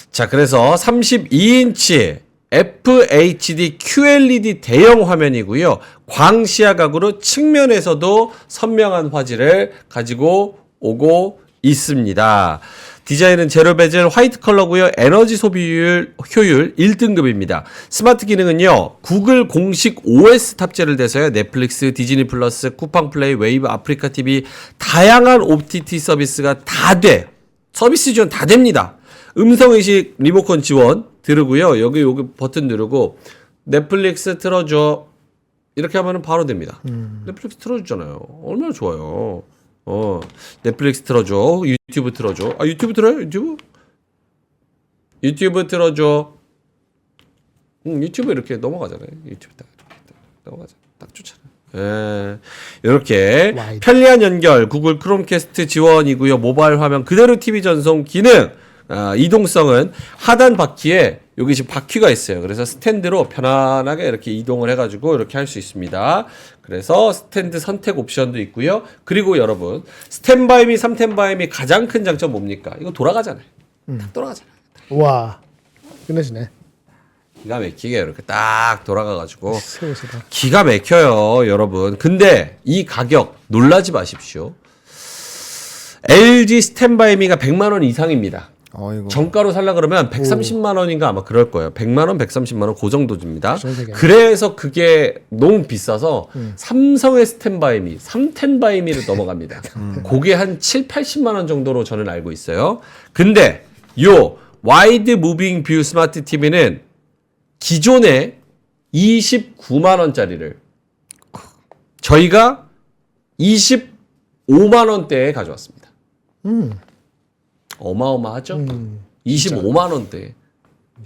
자, 그래서 32인치 FHD QLED 대형 화면이고요. 광시야 각으로 측면에서도 선명한 화질을 가지고 오고 있습니다. 디자인은 제로 베젤 화이트 컬러고요. 에너지 소비율 효율 1등급입니다. 스마트 기능은요. 구글 공식 OS 탑재를 돼서요. 넷플릭스, 디즈니 플러스, 쿠팡 플레이, 웨이브, 아프리카 TV 다양한 OTT 서비스가 다 돼. 서비스 지원 다 됩니다. 음성인식 리모컨 지원 들으고요. 여기 버튼 누르고 넷플릭스 틀어줘. 이렇게 하면 바로 됩니다. 넷플릭스 틀어주잖아요. 얼마나 좋아요. 넷플릭스 틀어줘. 유튜브 틀어줘. 아, 유튜브 틀어요? 유튜브 틀어줘. 유튜브 이렇게 넘어가잖아요. 유튜브 딱 넘어가잖아. 딱 좋잖아. 예. 이렇게 와이드. 편리한 연결, 구글 크롬캐스트 지원이고요. 모바일 화면 그대로 TV 전송 기능. 이동성은 하단 바퀴에 여기 지금 바퀴가 있어요. 그래서 스탠드로 편안하게 이렇게 이동을 해가지고 이렇게 할 수 있습니다. 그래서 스탠드 선택 옵션도 있고요. 그리고 여러분 스탠바이미 3텐바이미 가장 큰 장점 뭡니까? 이거 돌아가잖아요. 딱 돌아가잖아요. 와, 끝내주네. 기가 막히게 이렇게 딱 돌아가가지고 세우세다. 기가 막혀요, 여러분. 근데 이 가격 놀라지 마십시오. LG 스탠바이미가 100만 원 이상입니다. 어이구. 정가로 살라 그러면 130만 원인가 아마 그럴 거예요. 100만 원, 130만 원 그 정도입니다. 정도겠네. 그래서 그게 너무 비싸서 삼성의 스탠바이미, 3텐바이미를 넘어갑니다. 그게 한 7, 80만 원 정도로 저는 알고 있어요. 근데 요 와이드 무빙 뷰 스마트 TV는 기존에 29만 원짜리를 저희가 25만 원대에 가져왔습니다. 어마어마하죠? 25만 원대.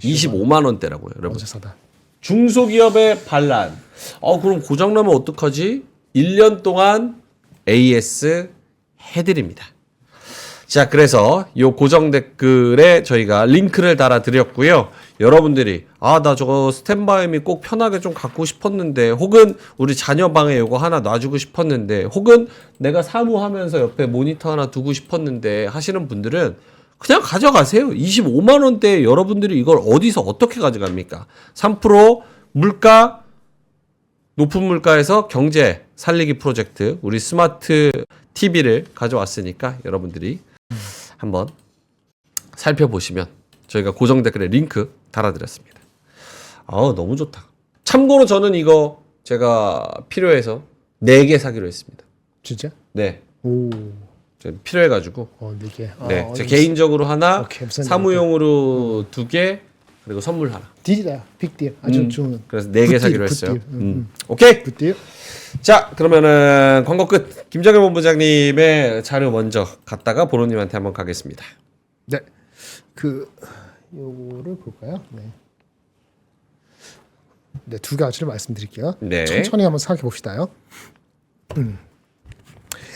25만 원대라고요, 여러분. 먼저 사다. 중소기업의 반란. 그럼 고장나면 어떡하지? 1년 동안 AS 해드립니다. 자, 그래서 요 고정 댓글에 저희가 링크를 달아드렸고요. 여러분들이 나 저거 스탠바이미 꼭 편하게 좀 갖고 싶었는데 혹은 우리 자녀 방에 요거 하나 놔주고 싶었는데 혹은 내가 사무하면서 옆에 모니터 하나 두고 싶었는데 하시는 분들은 그냥 가져가세요. 25만 원대에 여러분들이 이걸 어디서 어떻게 가져갑니까? 3% 물가 높은 물가에서 경제 살리기 프로젝트 우리 스마트 TV를 가져왔으니까 여러분들이 한번 살펴보시면 저희가 고정 댓글에 링크 달아드렸습니다. 너무 좋다. 참고로 저는 이거 제가 필요해서 4개 사기로 했습니다. 진짜? 네. 오. 필요해가지고. 4개. 네. 제 개인적으로 하나, 오케이, 무슨 사무용으로 2개, 그리고 선물 하나. 딜이다. 빅딜. 아주 좋은. 그래서 4개 굿딜, 사기로 굿딜. 했어요. 오케이. 굿딜. 자, 그러면은 광고 끝. 김정일 본부장님의 자료 먼저 갔다가 보로님한테 한번 가겠습니다. 네. 요거를 볼까요? 네. 네, 2가지를 말씀드릴게요. 네. 천천히 한번 생각해 봅시다요.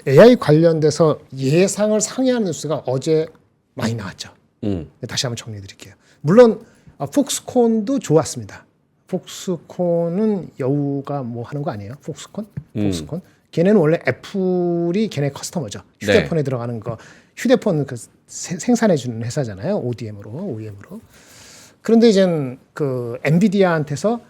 AI 관련돼서 예상을 상회하는 뉴스가 어제 많이 나왔죠. 네, 다시 한번 정리해 드릴게요. 물론 폭스콘도 좋았습니다. 폭스콘은 여우가 뭐 하는 거 아니에요? 폭스콘? 걔네는 원래 애플이 걔네 커스터머죠. 휴대폰에 들어가는 거. 휴대폰 생산해 주는 회사잖아요. OEM으로. 그런데 이젠 그 엔비디아한테서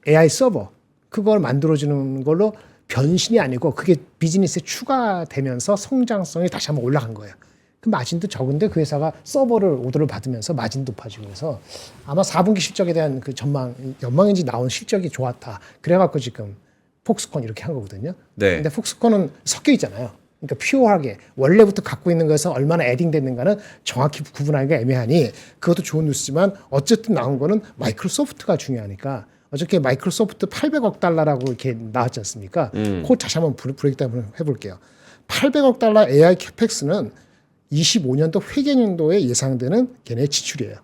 AI 서버 그걸 만들어 주는 걸로 변신이 아니고 그게 비즈니스에 추가되면서 성장성이 다시 한번 올라간 거예요. 그 마진도 적은데 그 회사가 서버를 오더를 받으면서 마진 높아지고 해서 아마 4분기 실적에 대한 그 연망인지 나온 실적이 좋았다. 그래갖고 지금 폭스콘 이렇게 한 거거든요. 네. 근데 폭스콘은 섞여 있잖아요. 그러니까 퓨어하게 원래부터 갖고 있는 것에서 얼마나 애딩 됐는가는 정확히 구분하기가 애매하니 그것도 좋은 뉴스지만 어쨌든 나온 거는 마이크로소프트가 중요하니까 어저께 마이크로소프트 800억 달러라고 이렇게 나왔지 않습니까? 그거 다시 한번 브레이크다운 해볼게요. 800억 달러 AI 캐펙스는 25년도 회계연도에 예상되는 걔네의 지출이에요.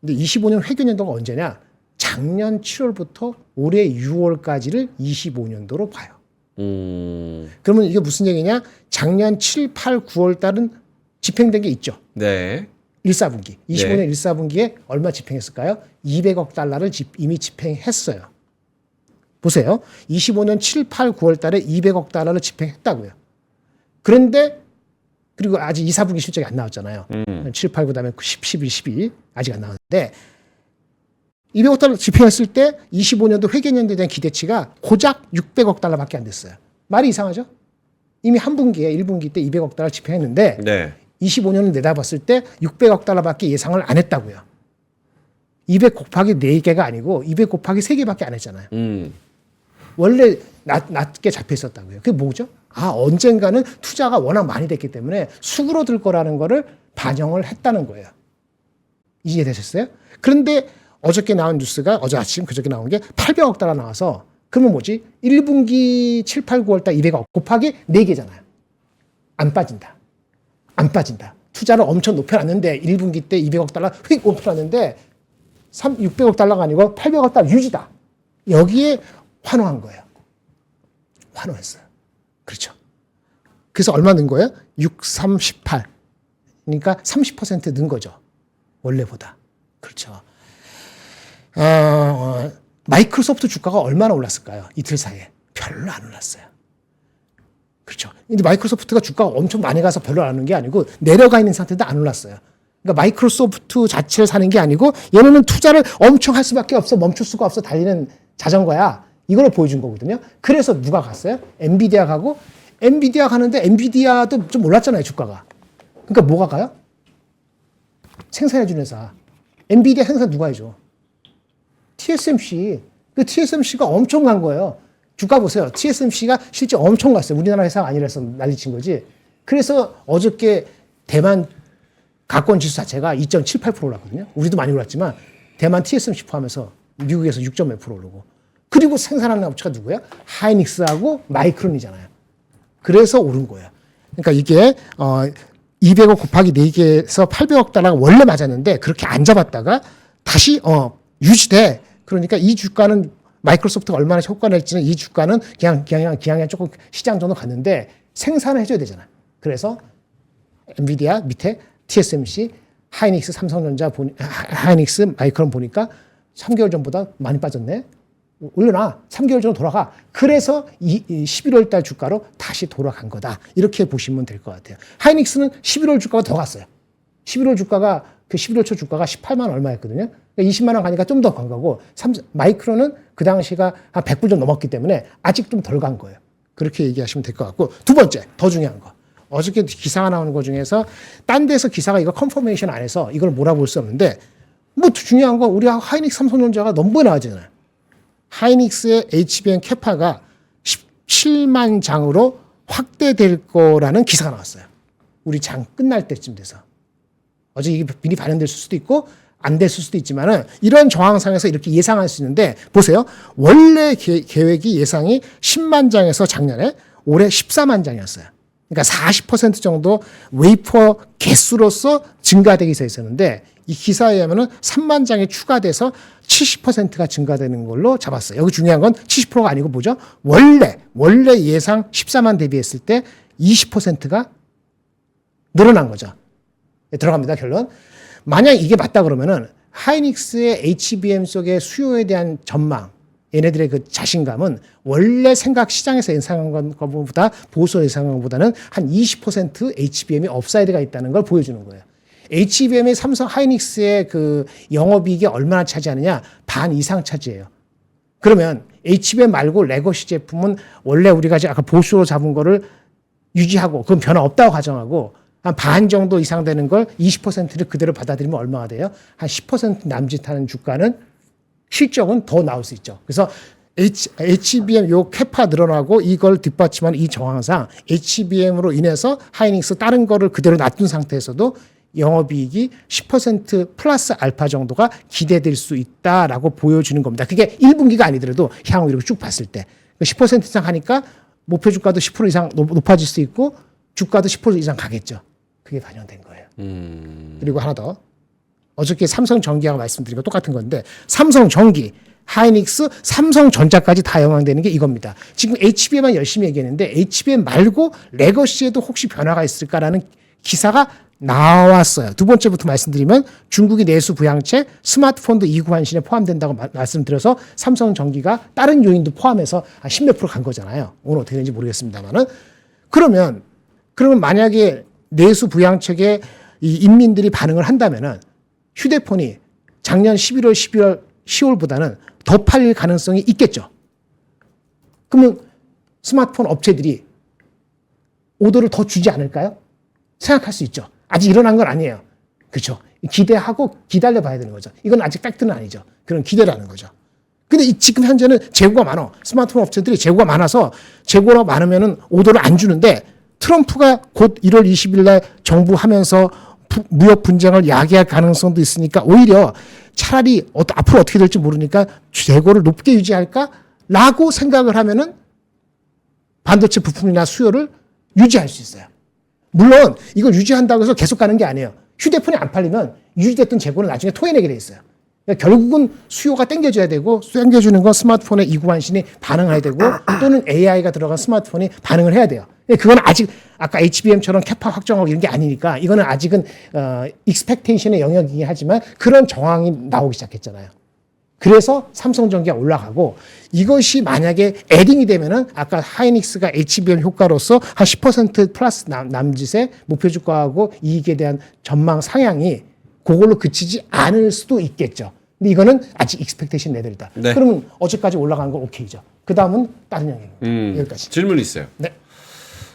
근데 25년 회계연도가 언제냐? 작년 7월부터 올해 6월까지를 25년도로 봐요. 그러면 이게 무슨 얘기냐? 작년 7, 8, 9월 달은 집행된 게 있죠. 네. 1사분기. 25년 1사분기에 얼마 집행했을까요? 200억 달러를 이미 집행했어요. 보세요. 25년 7, 8, 9월 달에 200억 달러를 집행했다고요. 그런데 그리고 아직 2사분기 실적이 안 나왔잖아요. 7, 8, 9 다음에 10, 11, 12 아직 안 나왔는데 200억 달러 집행했을 때 25년도 회계연도에 대한 기대치가 고작 600억 달러밖에 안 됐어요. 말이 이상하죠? 이미 한 분기에 1분기 때 200억 달러 집행했는데 네. 25년을 내다봤을 때 600억 달러밖에 예상을 안 했다고요. 200 곱하기 4개가 아니고 200 곱하기 3개밖에 안 했잖아요. 원래 낮게 잡혀 있었다고요. 그게 뭐죠? 언젠가는 투자가 워낙 많이 됐기 때문에 수그러들 거라는 거를 반영을 했다는 거예요. 이해되셨어요? 그런데 어저께 나온 뉴스가 어제 아침 그저께 나온 게 800억 달러 나와서 그러면 뭐지? 1분기 7, 8, 9월 달 200억 곱하기 4개잖아요. 안 빠진다. 투자를 엄청 높여놨는데 1분기 때 200억 달러 휙 높여놨는데 600억 달러가 아니고 800억 달러 유지다. 여기에 환호한 거예요. 환호했어요. 그렇죠. 그래서 얼마 는 거예요? 6, 3, 18. 그러니까 30% 는 거죠. 원래보다. 그렇죠. 마이크로소프트 주가가 얼마나 올랐을까요? 이틀 사이에. 별로 안 올랐어요. 그렇죠. 근데 마이크로소프트가 주가가 엄청 많이 가서 별로 안 오는 게 아니고 내려가 있는 상태도 안 올랐어요. 그러니까 마이크로소프트 자체를 사는 게 아니고 얘네는 투자를 엄청 할 수밖에 없어. 멈출 수가 없어. 달리는 자전거야. 이걸 보여준 거거든요. 그래서 누가 갔어요? 엔비디아 가고 엔비디아 가는데 엔비디아도 좀 올랐잖아요. 주가가. 그러니까 뭐가 가요? 생산해주는 회사. 엔비디아 생산 누가 해줘? TSMC. 그 TSMC가 엄청 간 거예요. 주가 보세요. TSMC가 실제 엄청 갔어요. 우리나라 회사가 아니라서 난리친 거지. 그래서 어저께 대만 가권 지수 자체가 2.78% 올랐거든요. 우리도 많이 올랐지만 대만 TSMC 포함해서 미국에서 6. 몇 프로 오르고. 그리고 생산하는 업체가 누구예요? 하이닉스하고 마이크론이잖아요. 그래서 오른 거예요. 그러니까 이게 200억 곱하기 4개에서 800억 달러가 원래 맞았는데 그렇게 안 잡았다가 다시 유지돼. 그러니까 이 주가는 마이크로소프트가 얼마나 효과를 낼지는 이 주가는 그냥 조금 시장 정도 갔는데 생산을 해줘야 되잖아요. 그래서 엔비디아 밑에 TSMC, 하이닉스, 삼성전자 하이닉스, 마이크론 보니까 3개월 전보다 많이 빠졌네. 올려놔. 3개월 전으로 돌아가. 그래서 11월 달 주가로 다시 돌아간 거다. 이렇게 보시면 될 것 같아요. 하이닉스는 11월 주가가 더 갔어요. 11월 주가가 그 11월 초 주가가 18만 원 얼마였거든요. 그러니까 20만 원 가니까 좀 더 간 거고 마이크론은 그 당시가 한 100불 좀 넘었기 때문에 아직 좀 덜 간 거예요. 그렇게 얘기하시면 될 것 같고 두 번째 더 중요한 거. 어저께 기사가 나오는 것 중에서 딴 데서 기사가 이거 컨퍼메이션 안 해서 이걸 몰아볼 수 없는데 뭐 중요한 건 우리 하이닉스 삼성전자가 넘버에 나왔잖아요. 하이닉스의 HBM 캐파가 17만 장으로 확대될 거라는 기사가 나왔어요. 우리 장 끝날 때쯤 돼서. 어제 이게 미리 반영될 수도 있고 안 됐을 수도 있지만은 이런 정황상에서 이렇게 예상할 수 있는데 보세요. 원래 계획이 예상이 10만 장에서 작년에 올해 14만 장이었어요. 그러니까 40% 정도 웨이퍼 개수로서 증가되기 돼 있었는데 이 기사에 의하면은 3만 장이 추가돼서 70%가 증가되는 걸로 잡았어요. 여기 중요한 건 70%가 아니고 뭐죠? 원래 예상 14만 대비했을 때 20%가 늘어난 거죠. 네, 들어갑니다. 결론. 만약 이게 맞다 그러면은 하이닉스의 HBM 속의 수요에 대한 전망, 얘네들의 그 자신감은 원래 생각 시장에서 예상한 것보다 보수 예상한 것보다는 한 20% HBM이 업사이드가 있다는 걸 보여주는 거예요. HBM의 삼성 하이닉스의 그 영업이익이 얼마나 차지하느냐? 반 이상 차지해요. 그러면 HBM 말고 레거시 제품은 원래 우리가 아까 보수로 잡은 거를 유지하고 그건 변화 없다고 가정하고 한 반 정도 이상 되는 걸 20%를 그대로 받아들이면 얼마가 돼요? 한 10% 남짓하는 주가는 실적은 더 나올 수 있죠. 그래서 HBM 요 캐파 늘어나고 이걸 뒷받침한 이 정황상 HBM으로 인해서 하이닉스 다른 거를 그대로 놔둔 상태에서도 영업이익이 10% 플러스 알파 정도가 기대될 수 있다라고 보여주는 겁니다. 그게 1분기가 아니더라도 향후 이렇게 쭉 봤을 때 10% 이상 하니까 목표 주가도 10% 이상 높아질 수 있고 주가도 10% 이상 가겠죠. 그게 반영된 거예요. 그리고 하나 더. 어저께 삼성전기하고 말씀드린 거 똑같은 건데 삼성전기, 하이닉스, 삼성전자까지 다 영향되는 게 이겁니다. 지금 HBM만 열심히 얘기했는데 HBM 말고 레거시에도 혹시 변화가 있을까라는 기사가 나왔어요. 두 번째부터 말씀드리면 중국이 내수 부양책, 스마트폰도 이구 한신에 포함된다고 말씀드려서 삼성전기가 다른 요인도 포함해서 한 10몇 프로 간 거잖아요. 오늘 어떻게 되는지 모르겠습니다만은 그러면 만약에 내수 부양책에 이 인민들이 반응을 한다면은 휴대폰이 작년 11월, 12월, 10월보다는 더 팔릴 가능성이 있겠죠. 그러면 스마트폰 업체들이 오더를 더 주지 않을까요? 생각할 수 있죠. 아직 일어난 건 아니에요. 그렇죠. 기대하고 기다려 봐야 되는 거죠. 이건 아직 팩트는 아니죠. 그런 기대라는 거죠. 근데 지금 현재는 재고가 많아. 스마트폰 업체들이 재고가 많아서 재고가 많으면은 오더를 안 주는데 트럼프가 곧 1월 20일 날 정부 하면서 무역 분쟁을 야기할 가능성도 있으니까 오히려 차라리 앞으로 어떻게 될지 모르니까 재고를 높게 유지할까라고 생각을 하면은 반도체 부품이나 수요를 유지할 수 있어요. 물론 이걸 유지한다고 해서 계속 가는 게 아니에요. 휴대폰이 안 팔리면 유지됐던 재고는 나중에 토해내게 돼 있어요. 그러니까 결국은 수요가 땡겨줘야 되고 땡겨주는 건 스마트폰의 이구환신이 반응해야 되고 또는 AI가 들어간 스마트폰이 반응을 해야 돼요. 그건 아직 아까 HBM처럼 캐파 확정하고 이런 게 아니니까 이거는 아직은 익스펙테이션의 영역이긴 하지만 그런 정황이 나오기 시작했잖아요. 그래서 삼성전기가 올라가고 이것이 만약에 에딩이 되면은 아까 하이닉스가 HBM 효과로서 한 10% 플러스 남짓의 목표 주가하고 이익에 대한 전망 상향이 그걸로 그치지 않을 수도 있겠죠. 근데 이거는 아직 익스펙테이션 레벨이다. 네. 그러면 어제까지 올라간 건 오케이죠. 그 다음은 다른 영역입니다. 여기까지. 질문 있어요. 네.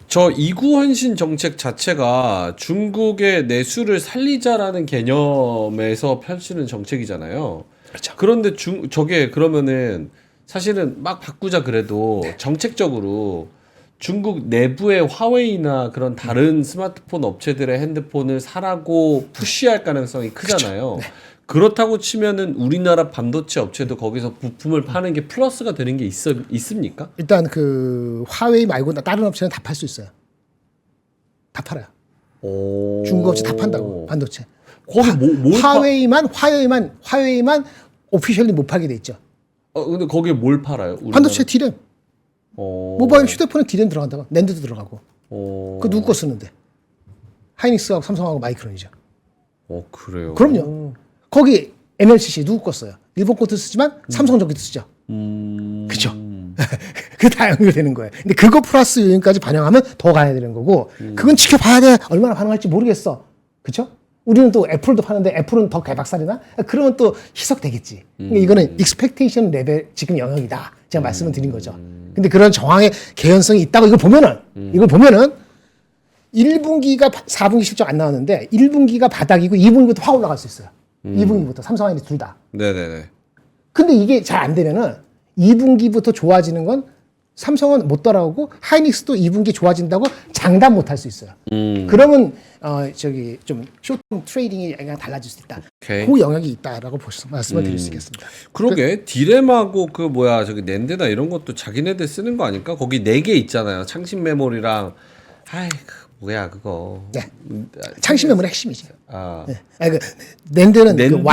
저 이구환신 정책 자체가 중국의 내수를 살리자라는 개념에서 펼치는 정책이잖아요. 그렇죠. 그런데 저게 그러면은 사실은 막 바꾸자 그래도 정책적으로 중국 내부의 화웨이나 그런 다른 스마트폰 업체들의 핸드폰을 사라고 푸시할 가능성이 크잖아요. 그렇죠. 네. 그렇다고 치면은 우리나라 반도체 업체도 거기서 부품을 파는 게 플러스가 되는 게 있습니까? 일단 그 화웨이 말고 다른 업체는 다 팔 수 있어요. 다 팔아요. 오. 중국 업체 다 판다고 반도체. 거기 뭘 화웨이만 오피셜리 못 팔게 돼 있죠. 근데 거기에 뭘 팔아요? 우리나라? 반도체 D램. 어. 모바일 휴대폰에 D램 들어간다고. 낸드도 들어가고. 어. 그 누구 거 쓰는데? 하이닉스하고 삼성하고 마이크론이죠. 그래요. 그럼요. 거기 MLCC 누구 거 써요? 일본 것도 쓰지만 삼성전기도 쓰죠. 그렇죠. 그게 다 연결되는 거예요. 근데 그거 플러스 요인까지 반영하면 더 가야 되는 거고 그건 지켜봐야 돼. 얼마나 반응할지 모르겠어. 그렇죠? 우리는 또 애플도 파는데 애플은 더 개박살이나? 그러면 또 희석되겠지. 그러니까 이거는 익스펙테이션 레벨 지금 영역이다. 제가 말씀을 드린 거죠. 근데 그런 정황의 개연성이 있다고 이걸 보면은 1분기가 4분기 실적 안 나왔는데 1분기가 바닥이고 2분기부터 확 올라갈 수 있어요. 2분기부터 삼성 하이닉스 둘 다. 네네네. 근데 이게 잘 안 되면은 2분기부터 좋아지는 건 삼성은 못 따라오고 하이닉스도 2분기 좋아진다고 장담 못 할 수 있어요. 그러면 저기 좀 쇼트텀 트레이딩이 약간 달라질 수 있다. 오케이. 그 영역이 있다라고 말씀을 드릴 수 있겠습니다. 그러게 디램하고 그 뭐야 저기 낸드나 이런 것도 자기네들 쓰는 거 아닐까? 거기 4개 있잖아요. 창신 메모리랑 아이 그 뭐야 그거. 네. 창신 메모리 핵심이죠. 아. 네. 아니, 그 낸드는 낸드 그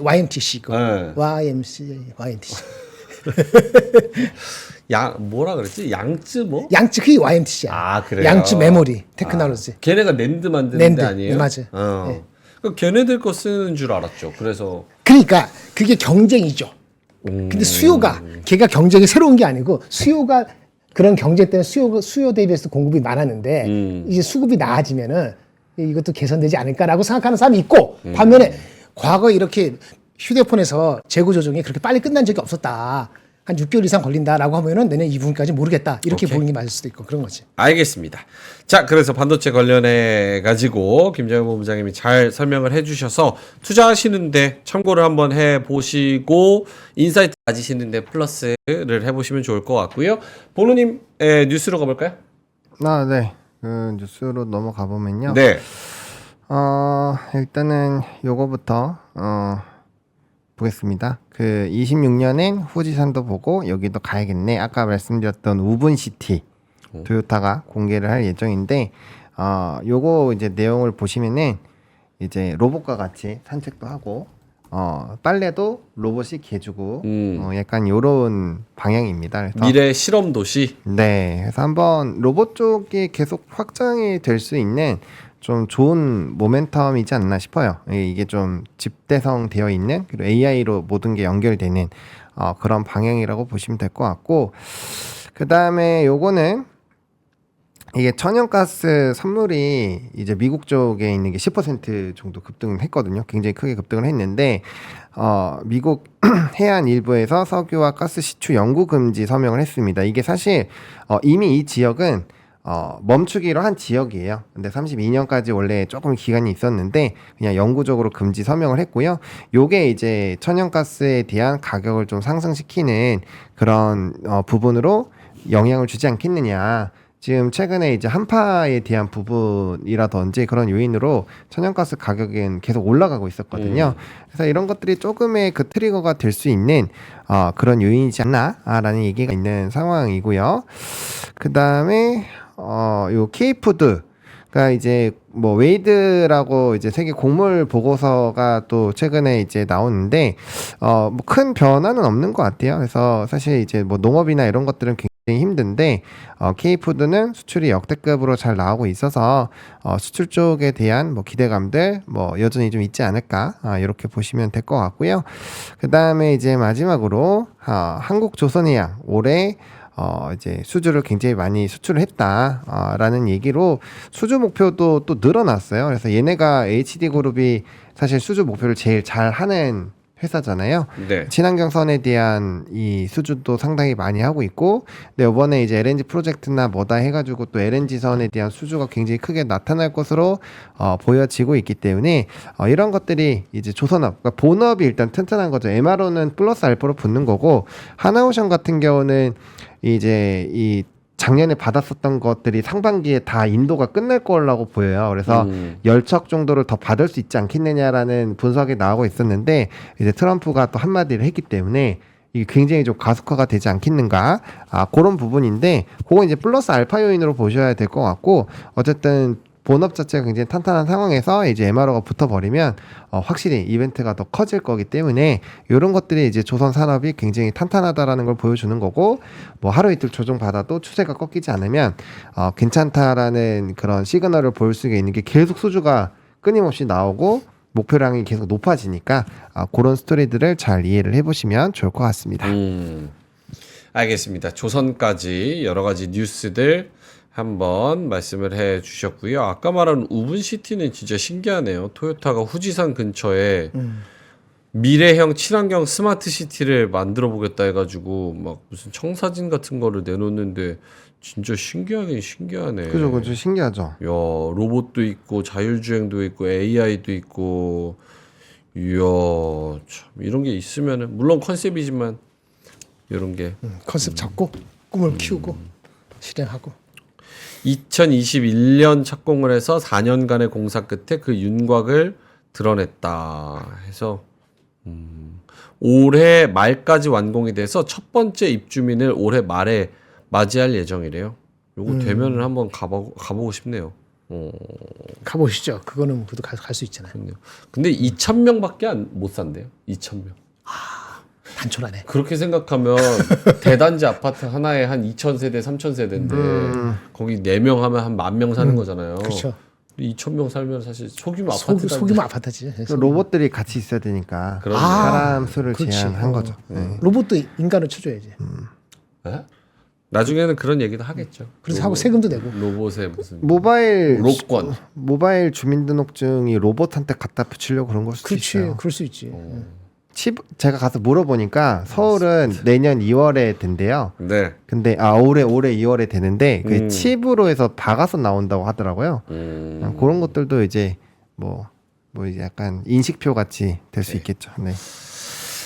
YMTC 거. 네. YMTC. 양 뭐라 그랬지? 양쯔 뭐? 양측 그게 YMTC야. 아, 그래요? 양측 메모리 테크놀로지. 걔네가 낸드 만드는 낸드. 데 아니에요? 네, 맞아요. 어. 그 걔네들 거 쓰는 줄 알았죠. 그래서 그러니까 그게 경쟁이죠. 근데 수요가 걔가 경쟁이 새로운 게 아니고 수요가 그런 경쟁 때문에 수요 대비해서 공급이 많았는데 이제 수급이 나아지면은 이것도 개선되지 않을까라고 생각하는 사람이 있고 반면에 과거 이렇게 휴대폰에서 재고 조정이 그렇게 빨리 끝난 적이 없었다. 한 6개월 이상 걸린다라고 하면은 내년 2분까지 모르겠다. 이렇게 오케이. 보는 게 맞을 수도 있고 그런 거지. 알겠습니다. 자, 그래서 반도체 관련해 가지고 김정현 본부장님이 잘 설명을 해주셔서 투자하시는데 참고를 한번 해보시고 인사이트 가지시는데 플러스를 해보시면 좋을 것 같고요. 본우님의 뉴스로 가볼까요? 네. 그 뉴스로 넘어가 보면요. 네. 일단은 요거부터 보겠습니다. 그 26년엔 후지산도 보고 여기도 가야겠네. 아까 말씀드렸던 우분시티 토요타가 공개를 할 예정인데 요거 이제 내용을 보시면은 이제 로봇과 같이 산책도 하고 빨래도 로봇이 개주고 약간 요런 방향입니다. 그래서 미래 실험 도시. 네, 그래서 한번 로봇 쪽이 계속 확장이 될 수 있는 좀 좋은 모멘텀이지 않나 싶어요. 이게 좀 집대성 되어 있는 그리고 AI로 모든 게 연결되는 그런 방향이라고 보시면 될 것 같고 그 다음에 요거는 이게 천연가스 선물이 이제 미국 쪽에 있는 게 10% 정도 급등을 했거든요. 굉장히 크게 급등을 했는데 미국 해안 일부에서 석유와 가스 시추 영구 금지 서명을 했습니다. 이게 사실 이미 이 지역은 멈추기로 한 지역이에요. 근데 32년까지 원래 조금 기간이 있었는데 그냥 영구적으로 금지 서명을 했고요. 요게 이제 천연가스에 대한 가격을 좀 상승시키는 그런 부분으로 영향을 주지 않겠느냐. 지금 최근에 이제 한파에 대한 부분이라든지 그런 요인으로 천연가스 가격은 계속 올라가고 있었거든요. 그래서 이런 것들이 조금의 그 트리거가 될 수 있는 그런 요인이지 않나라는 얘기가 있는 상황이고요. 그 다음에 요 K푸드가 이제 뭐 웨이드라고 이제 세계 곡물 보고서가 또 최근에 이제 나오는데 뭐 큰 변화는 없는 것 같아요. 그래서 사실 이제 뭐 농업이나 이런 것들은 굉장히 힘든데 K푸드는 수출이 역대급으로 잘 나오고 있어서 수출 쪽에 대한 뭐 기대감들 뭐 여전히 좀 있지 않을까 이렇게 보시면 될 것 같고요. 그 다음에 이제 마지막으로 한국조선해양 올해 이제 수주를 굉장히 많이 수출을 했다라는 얘기로 수주 목표도 또 늘어났어요. 그래서 얘네가 HD그룹이 사실 수주 목표를 제일 잘 하는 회사잖아요. 네. 친환경선에 대한 이 수주도 상당히 많이 하고 있고, 근데 이번에 이제 LNG 프로젝트나 뭐다 해가지고 또 LNG선에 대한 수주가 굉장히 크게 나타날 것으로 보여지고 있기 때문에 이런 것들이 이제 조선업, 그러니까 본업이 일단 튼튼한 거죠. MRO는 플러스 알파로 붙는 거고, 하나오션 같은 경우는 이제 이 작년에 받았었던 것들이 상반기에 다 인도가 끝날 거라고 보여요. 그래서 10척 정도를 더 받을 수 있지 않겠느냐라는 분석이 나오고 있었는데 이제 트럼프가 또 한마디를 했기 때문에 이게 굉장히 좀 가속화가 되지 않겠는가 그런 부분인데 그건 이제 플러스 알파 요인으로 보셔야 될 것 같고 어쨌든 본업 자체가 굉장히 탄탄한 상황에서 이제 MRO가 붙어버리면 확실히 이벤트가 더 커질 거기 때문에 이런 것들이 이제 조선 산업이 굉장히 탄탄하다라는 걸 보여주는 거고 뭐 하루 이틀 조정받아도 추세가 꺾이지 않으면 괜찮다라는 그런 시그널을 보일 수 있는 게 계속 수주가 끊임없이 나오고 목표량이 계속 높아지니까 그런 스토리들을 잘 이해를 해보시면 좋을 것 같습니다. 알겠습니다. 조선까지 여러 가지 뉴스들 한번 말씀을 해 주셨고요. 아까 말한 우분시티는 진짜 신기하네요. 토요타가 후지산 근처에 미래형 친환경 스마트 시티를 만들어 보겠다 해가지고 막 무슨 청사진 같은 거를 내놓는데 진짜 신기하긴 신기하네. 그죠, 신기하죠. 야, 로봇도 있고 자율주행도 있고 AI도 있고, 이야, 참 이런 게 있으면은 물론 컨셉이지만 이런 게 컨셉 잡고 꿈을 키우고 실행하고. 2021년 착공을 해서 4년간의 공사 끝에 그 윤곽을 드러냈다 해서 올해 말까지 완공이 돼서 첫 번째 입주민을 올해 말에 맞이할 예정이래요. 요거 되면은 한번 가보고 싶네요. 가보시죠. 그거는 모두 갈 수 있잖아요. 그렇네요. 근데 2,000명밖에 못 산대요. 2,000명. 단촐하네. 그렇게 생각하면 대단지 아파트 하나에 한 2,000세대, 3,000세대인데 거기 4명 하면 한 10,000명 사는 거잖아요. 그렇죠. 2,000명 살면 사실 소규모 아파트 소규모 아파트지. 그 로봇들이 같이 있어야 되니까 그러네. 사람 수를 그렇지. 제한한 거죠. 로봇도 인간을 쳐줘야지. 에? 나중에는 그런 얘기도 하겠죠. 그래서 하고 세금도 내고. 로봇에 무슨 모바일 주민등록증이 로봇한테 갖다 붙이려고 그런 걸 수도 그렇지. 있어요. 그럴 수 있지. 제가 가서 물어보니까 서울은 내년 2월에 된대요. 네. 근데 올해 2월에 되는데 그 칩으로 해서 박아서 나온다고 하더라고요. 그런 것들도 이제 뭐 이제 약간 인식표 같이 될 수 있겠죠. 네.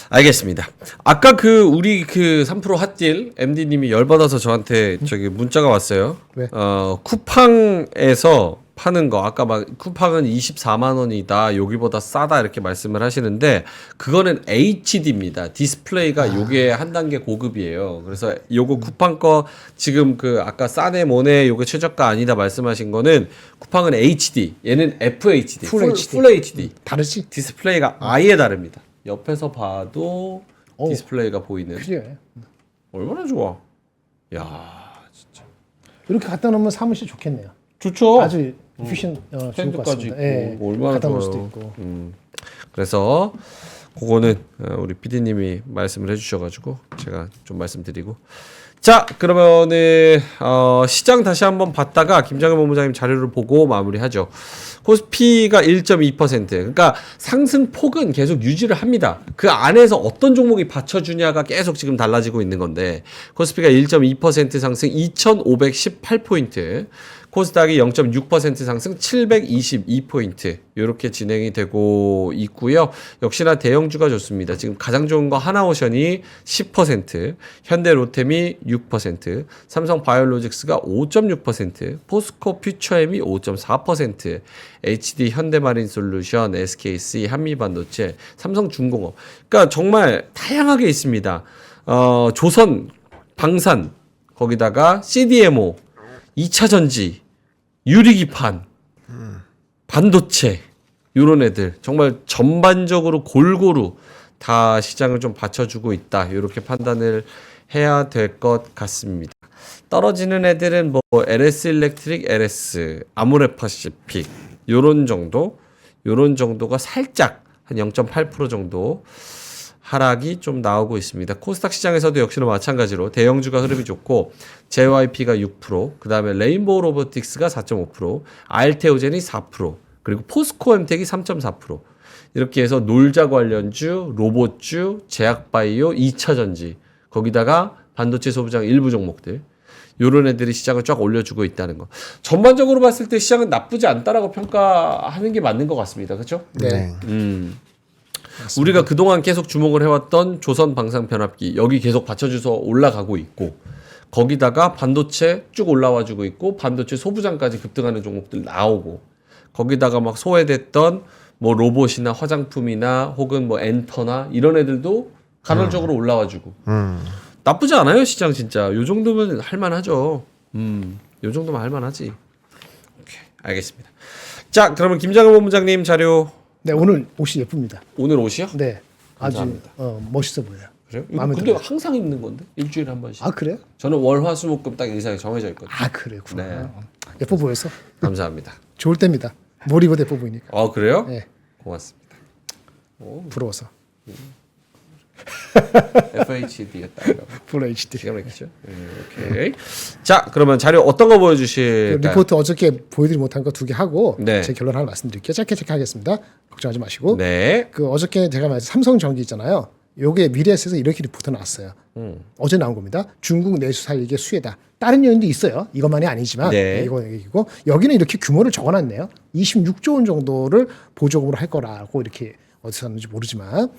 알겠습니다. 아까 우리 3% 핫딜 MD님이 열받아서 저한테 저기 문자가 왔어요. 왜? 쿠팡에서 파는 거 아까 막 쿠팡은 24만 원이다 여기보다 싸다 이렇게 말씀을 하시는데 그거는 HD입니다. 디스플레이가 요게 한 단계 고급이에요. 그래서 요거 쿠팡 거 지금 아까 싸네 뭐네 요게 최저가 아니다 말씀하신 거는 쿠팡은 HD 얘는 FHD 풀 HD. 풀 HD 다르지? 디스플레이가 아예 다릅니다. 옆에서 봐도 오. 디스플레이가 보이는 그래. 얼마나 좋아. 야 진짜 이렇게 갖다 놓으면 사무실 좋겠네요. 좋죠. 아주 퓨전 좋을 것 팬들까지 같습니다. 있고 예. 얼마나 갖다 놓을 좋아요. 수도 있고. 그래서 그거는 우리 PD님이 말씀을 해주셔가지고 제가 좀 말씀드리고 자 그러면은 시장 다시 한번 봤다가 김장현 본부장님 자료를 보고 마무리하죠. 코스피가 1.2% 그러니까 상승폭은 계속 유지를 합니다. 그 안에서 어떤 종목이 받쳐주냐가 계속 지금 달라지고 있는 건데 코스피가 1.2% 상승 2,518포인트 코스닥이 0.6% 상승 722포인트 이렇게 진행이 되고 있고요. 역시나 대형주가 좋습니다. 지금 가장 좋은 거 하나오션이 10%, 현대로템이 6%, 삼성바이오로직스가 5.6%, 포스코 퓨처엠이 5.4%, HD 현대마린솔루션, SKC, 한미반도체, 삼성중공업. 그러니까 정말 다양하게 있습니다. 조선, 방산, 거기다가 CDMO, 2차전지, 유리기판, 반도체 이런 애들 정말 전반적으로 골고루 다 시장을 좀 받쳐주고 있다 이렇게 판단을 해야 될 것 같습니다. 떨어지는 애들은 뭐 LS 일렉트릭, LS, 아모레파시픽 요런 정도가 살짝 한 0.8% 정도 하락이 좀 나오고 있습니다. 코스닥 시장에서도 역시나 마찬가지로 대형주가 흐름이 좋고 JYP가 6%, 그 다음에 레인보우 로보틱스가 4.5%, 알테오젠이 4%, 그리고 포스코 엠텍이 3.4%. 이렇게 해서 놀자 관련주, 로봇주, 제약바이오, 2차전지, 거기다가 반도체 소부장 일부 종목들 요런 애들이 시장을 쫙 올려주고 있다는 거. 전반적으로 봤을 때 시장은 나쁘지 않다라고 평가하는 게 맞는 것 같습니다. 그렇죠? 네. 맞습니다. 우리가 그동안 계속 주목을 해왔던 조선 방산변압기 여기 계속 받쳐줘서 올라가고 있고 거기다가 반도체 쭉 올라와주고 있고 반도체 소부장까지 급등하는 종목들 나오고 거기다가 막 소외됐던 뭐 로봇이나 화장품이나 혹은 뭐 엔터나 이런 애들도 간헐적으로 올라와주고 나쁘지 않아요 시장 진짜. 요 정도면 할만하죠. 요 정도면 할만하지. 오케이, 알겠습니다. 자 그러면 김장현 본부장님 자료. 네, 오늘 옷이 예쁩니다. 오늘 옷이요? 네. 아주 감사합니다. 멋있어 보여요. 그래요? 마음에 근데 들어요. 항상 입는 건데 일주일에 한 번씩. 아, 그래요? 저는 월, 화, 수, 목, 금 딱 일상이 정해져 있거든요. 아, 그래구나. 네. 예뻐 보여서 감사합니다. 좋을 때입니다. 뭘 입어도 예뻐 보이니까. 그래요? 네. 고맙습니다. 부러워서. FHD가 따로. 풀 HD. 기가 막히죠. 오케이. 자, 그러면 자료 어떤 거 보여주실까요? 그 리포트 어저께 보여드리지 못한 거 2개 하고 네. 제 결론 하나 말씀드릴게요. 짧게 체크하겠습니다. 걱정하지 마시고. 네. 그 어저께 제가 말했 삼성전기 있잖아요. 요게 미래에서 이렇게 리포트 나왔어요. 어제 나온 겁니다. 중국 내수 살리기의 수혜다. 다른 요인도 있어요. 이것만이 아니지만 네. 이거 얘기고 여기는 이렇게 규모를 적어놨네요. 26조 원 정도를 보조금으로 할 거라고 이렇게 어디서 샀는지 모르지만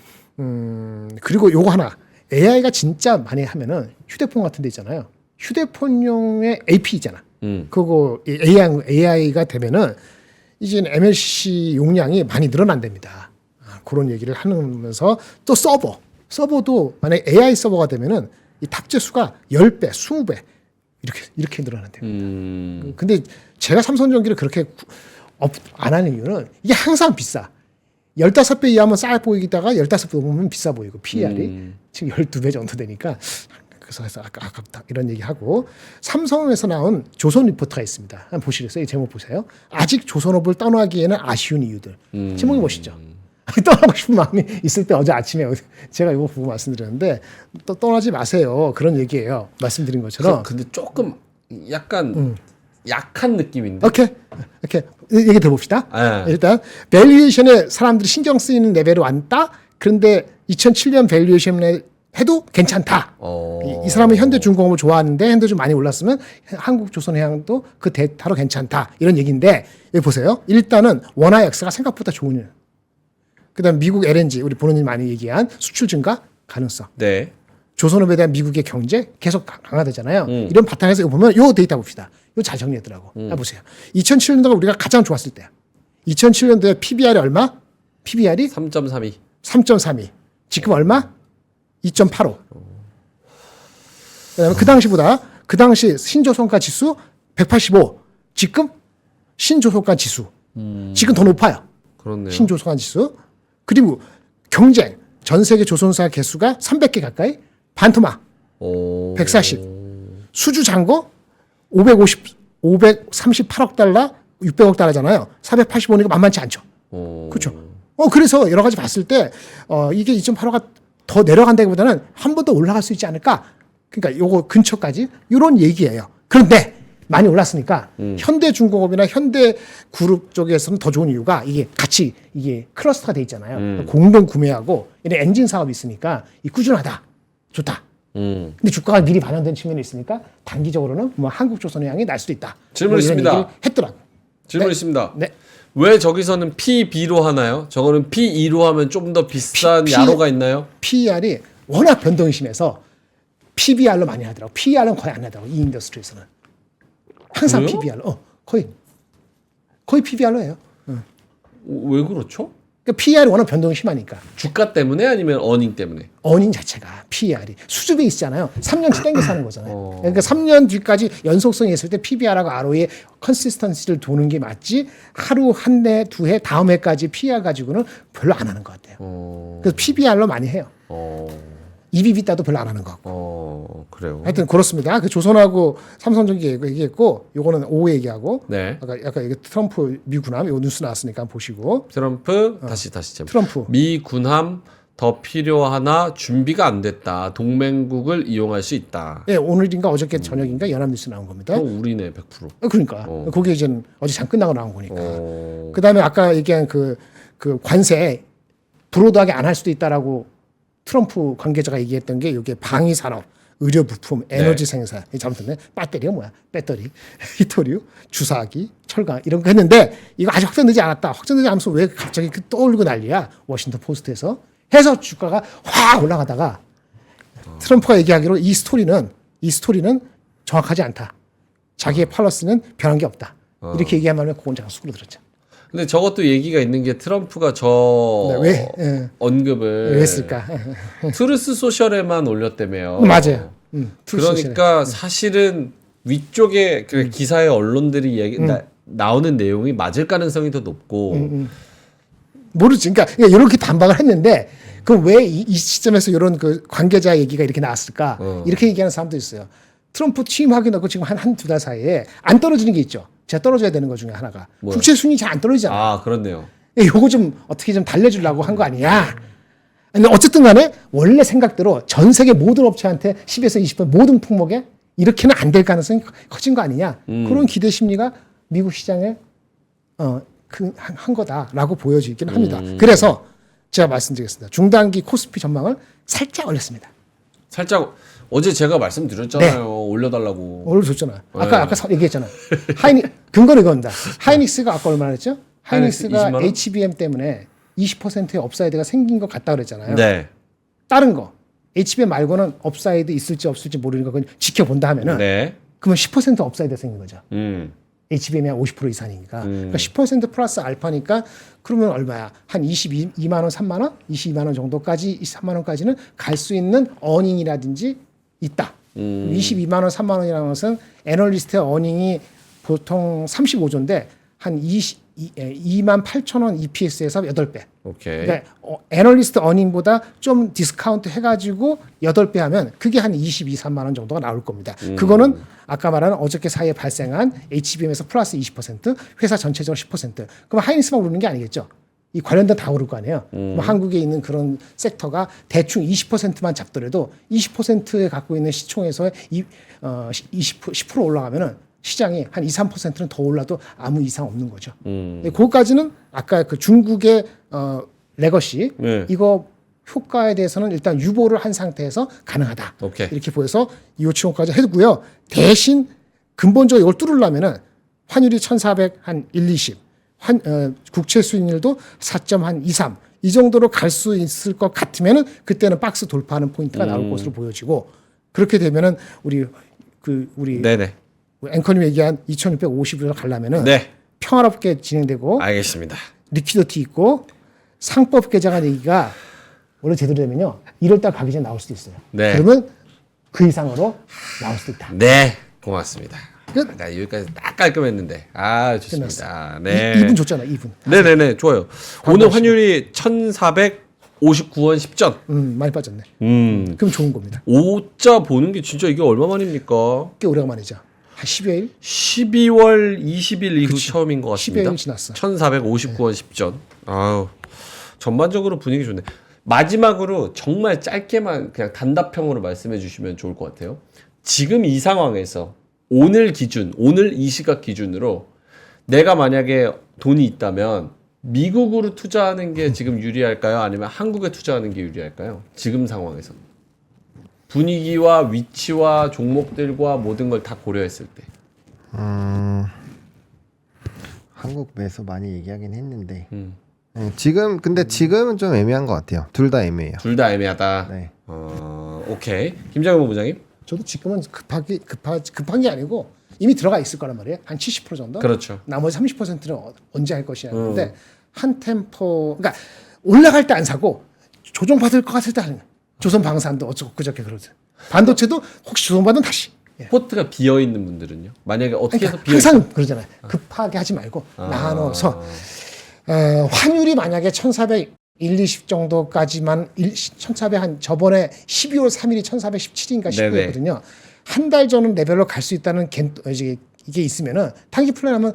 그리고 요거 하나 AI가 진짜 많이 하면은 휴대폰 같은 데 있잖아요. 휴대폰용의 AP 있잖아. 그거 AI가 되면은 이제 MLCC 용량이 많이 늘어난답니다. 그런 얘기를 하면서 또 서버도 만약에 AI 서버가 되면은 이 탑재 수가 10배, 20배 이렇게 늘어난대요. 근데 제가 삼성전기를 그렇게 안 하는 이유는 이게 항상 비싸. 15배 이하면 싸 보이다가 15배 넘으면 비싸 보이고 PER이 지금 12배 정도 되니까 그래서 아깝다 이런 얘기하고 삼성에서 나온 조선 리포트가 있습니다. 한번 보시겠어요? 이 제목 보세요. 아직 조선업을 떠나기에는 아쉬운 이유들. 제목이 보시죠. 떠나고 싶은 마음이 있을 때 어제 아침에 제가 이거 보고 말씀드렸는데 또 떠나지 마세요. 그런 얘기예요. 말씀드린 것처럼. 근데 조금 약간 약한 느낌인데. 오케이. 얘기 들어봅시다. 네. 일단 밸류에이션에 사람들이 신경 쓰이는 레벨이 왔다. 그런데 2007년 밸류에이션에 해도 괜찮다. 이 사람은 현대중공업을 좋아하는데 현대 좀 많이 올랐으면 한국조선해양도 그 데이터로 괜찮다. 이런 얘기인데 여기 보세요. 일단은 원화 X가 생각보다 좋은 일. 그다음 미국 LNG 우리 본인이 많이 얘기한 수출 증가 가능성. 네. 조선업에 대한 미국의 경제 계속 강화되잖아요. 이런 바탕에서 이거 보면 요 데이터 봅시다. 이거 잘 정리했더라고. 보세요. 2007년도가 우리가 가장 좋았을 때야. 2007년도에 PBR이 얼마? PBR이 3.32. 3.32. 지금 얼마? 2.85. 그다음에 그 당시 신조선가 지수 185. 지금 신조선가 지수. 지금 더 높아요. 그렇네요. 신조선가 지수. 그리고 경쟁. 전 세계 조선사 개수가 300개 가까이. 반토막 140. 수주 잔고 538억 달러, 600억 달러잖아요. 485니까 만만치 않죠. 그렇죠. 그래서 여러 가지 봤을 때 이게 2.85가 더 내려간다기보다는 한 번 더 올라갈 수 있지 않을까? 그러니까 요거 근처까지 이런 얘기예요. 그런데 많이 올랐으니까 현대중공업이나 현대그룹 쪽에서는 더 좋은 이유가 이게 같이 이게 클러스터가 돼 있잖아요. 공동 구매하고 이런 엔진 사업이 있으니까 이 꾸준하다. 좋다. 근데 주가가 미리 반영된 측면이 있으니까 단기적으로는 뭐 한국조선해양이 날 수도 있다. 질문 뭐 이런 있습니다. 얘기를 했더라고. 질문 네. 있습니다. 네. 왜 저기서는 PB로 하나요? 저거는 P2로 하면 좀 더 비싼 야로가 있나요? PER이 워낙 변동이 심해서 PBR로 많이 하더라고. PER은 거의 안 하더라고. 이 인더스트리에서는. 항상 그래요? PBR로. 거의 PBR로 해요. 왜 그렇죠? 그러니까 PER이 워낙 변동이 심하니까. 주가 때문에 아니면 어닝 때문에? 어닝 자체가 PER이 수주 베이스잖아요. 3년치 땡겨서 하는 거잖아요. 그러니까 3년 뒤까지 연속성이 있을 때 PBR하고 ROE의 컨시스턴시를 도는 게 맞지 하루 한 해, 두 해, 다음 해까지 PER 가지고는 별로 안 하는 것 같아요. 그래서 PBR로 많이 해요. EBB 따도 별로 안 하는 것 같고. 그래요. 하여튼 그렇습니다. 그 조선하고 삼성전기 얘기했고 요거는 오후 얘기하고 네. 아까 이게 트럼프 미군함 요 뉴스 나왔으니까 한번 보시고 트럼프 다시 제목. 트럼프 미 군함 더 필요하나 준비가 안 됐다. 동맹국을 이용할 수 있다. 예, 오늘인가 어저께 저녁인가 연합뉴스 나온 겁니다. 우리네 100%. 그러니까 거기 이제 어제 잠 끝나고 나온 거니까. 그다음에 아까 얘기한 그 관세 브로드하게 안 할 수도 있다라고 트럼프 관계자가 얘기했던 게 이게 방위 산업, 의료 부품, 에너지 생산, 잘못했네. 배터리가 뭐야? 배터리, 히토류, 주사기, 철강 이런 거 했는데 이거 아직 확정되지 않았다. 확정되지 않으면서 왜 갑자기 떠올리고 난리야? 워싱턴 포스트에서 해서 주가가 확 올라가다가 트럼프가 얘기하기로 이 스토리는 정확하지 않다. 자기의 팔러스는 변한 게 없다. 이렇게 얘기하면 그건 제가 수그러 들었죠. 근데 저것도 얘기가 있는 게 트럼프가 언급을 왜 했을까? 트루스 소셜에만 올렸다며요. 맞아요. 그러니까 사실은 위쪽에 그 기사의 언론들이 나오는 내용이 맞을 가능성이 더 높고 모르지. 그러니까 이렇게 반박을 했는데 그 왜 이 시점에서 이런 그 관계자 얘기가 이렇게 나왔을까? 이렇게 얘기하는 사람도 있어요. 트럼프 취임하기 놓고 지금 한두 달 사이에 안 떨어지는 게 있죠. 제가 떨어져야 되는 것 중에 하나가 국채 순위 잘 안 떨어지잖아. 아, 그렇네요. 요거 좀 어떻게 좀 달래주려고 한 거 아니야? 근데 어쨌든 간에 원래 생각대로 전 세계 모든 업체한테 10에서 20% 모든 품목에 이렇게는 안 될 가능성이 커진 거 아니냐. 그런 기대 심리가 미국 시장에 한 거다라고 보여지긴 합니다. 그래서 제가 말씀드리겠습니다. 중단기 코스피 전망을 살짝 올렸습니다. 살짝 어제 제가 말씀드렸잖아요. 올려달라고. 올려줬잖아요. 아까 얘기했잖아요. 근거는 이겁니다. 하이닉스가 아까 얼마나 했죠? 하이닉스가 20만 원? HBM 때문에 20%의 업사이드가 생긴 것 같다 그랬잖아요. 네. 다른 거 HBM 말고는 업사이드 있을지 없을지 모르는 거 그건 지켜본다 하면은 네. 그러면 10% 업사이드가 생긴 거죠. 음. HBM이 한 50% 이상이니까. 그러니까 10% 플러스 알파니까 그러면 얼마야? 한 22만 원, 3만 원? 22만 원 정도까지, 23만 원까지는 갈 수 있는 어닝이라든지 있다. 22만 원, 3만 원이라는 것은 애널리스트의 어닝이 보통 35조인데 한 2만 8천 원 EPS에서 8배. 오케이. 그러니까 애널리스트 어닝보다 좀 디스카운트 해가지고 8배 하면 그게 한 22, 3만 원 정도가 나올 겁니다. 그거는 아까 말한 어저께 사이에 발생한 HBM에서 플러스 20%, 회사 전체적으로 10%. 그럼 하이닉스만 오르는 게 아니겠죠. 이 관련된 다 오를 거 아니에요. 그럼 한국에 있는 그런 섹터가 대충 20%만 잡더라도 20%에 갖고 있는 시총에서 10% 올라가면은 시장이 한 2, 3%는 더 올라도 아무 이상 없는 거죠. 그거까지는 아까 그 중국의 레거시 네. 이거 효과에 대해서는 일단 유보를 한 상태에서 가능하다. 오케이. 이렇게 보여서 이 요청까지 해두고요. 대신 근본적으로 이걸 뚫으려면은 환율이 1,400 한 1, 20, 국채 수익률도 4.23 이 정도로 갈 수 있을 것 같으면은 그때는 박스 돌파하는 포인트가 나올 것으로 보여지고 그렇게 되면은 우리 네네. 앵커님 얘기한 2,650으로 가려면은 네. 평화롭게 진행되고 알겠습니다. 리퀴디티 있고 상법 개정안 얘기가 원래 제대로 되면요 1월달 가기 전에 나올 수도 있어요. 네. 그러면 그 이상으로 나올 수도 있다. 네. 고맙습니다. 끝. 나 여기까지 딱 깔끔했는데. 아, 좋습니다. 네. 2분 줬잖아. 2분. 네네네. 좋아요. 오늘 환율이 1,459원 10전. 많이 빠졌네. 그럼 좋은 겁니다. 5자 보는 게 진짜 이게 얼마만입니까? 꽤 오래간만이죠. 한 10여일? 12월 20일 이후 처음인 것 같습니다. 10여일 지났어. 1,459원 10전. 아우, 전반적으로 분위기 좋네. 마지막으로 정말 짧게만 그냥 단답형으로 말씀해 주시면 좋을 것 같아요. 지금 이 상황에서 오늘 기준, 오늘 이 시각 기준으로 내가 만약에 돈이 있다면 미국으로 투자하는 게 지금 유리할까요? 아니면 한국에 투자하는 게 유리할까요? 지금 상황에서. 분위기와 위치와 종목들과 모든 걸 다 고려했을 때. 한국 매수 많이 얘기하긴 했는데 근데 지금은 좀 애매한 것 같아요. 둘 다 애매해요. 둘 다 애매하다. 네. 오케이. 김장현 본부장님. 저도 지금은 급한 게 아니고 이미 들어가 있을 거란 말이에요. 한 70% 정도. 그렇죠. 나머지 30%는 언제 할 것이냐는데 한 템포 그러니까 올라갈 때 안 사고 조정받을 것 같을 때 하는 거예요. 조선방산도 어쩌고 그저께 그러죠. 반도체도 혹시 조정받으면 다시. 예. 포트가 비어 있는 분들은요. 만약에 어떻게 해서 그러니까 비어 항상 그러잖아요. 급하게 하지 말고 나눠서 환율이 만약에 1,400 1, 20 정도까지만 1,400 한 저번에 12월 3일이 1,417인가 19였거든요. 한 달 전 레벨로 갈 수 있다는 이게 있으면은 단기 플랜하면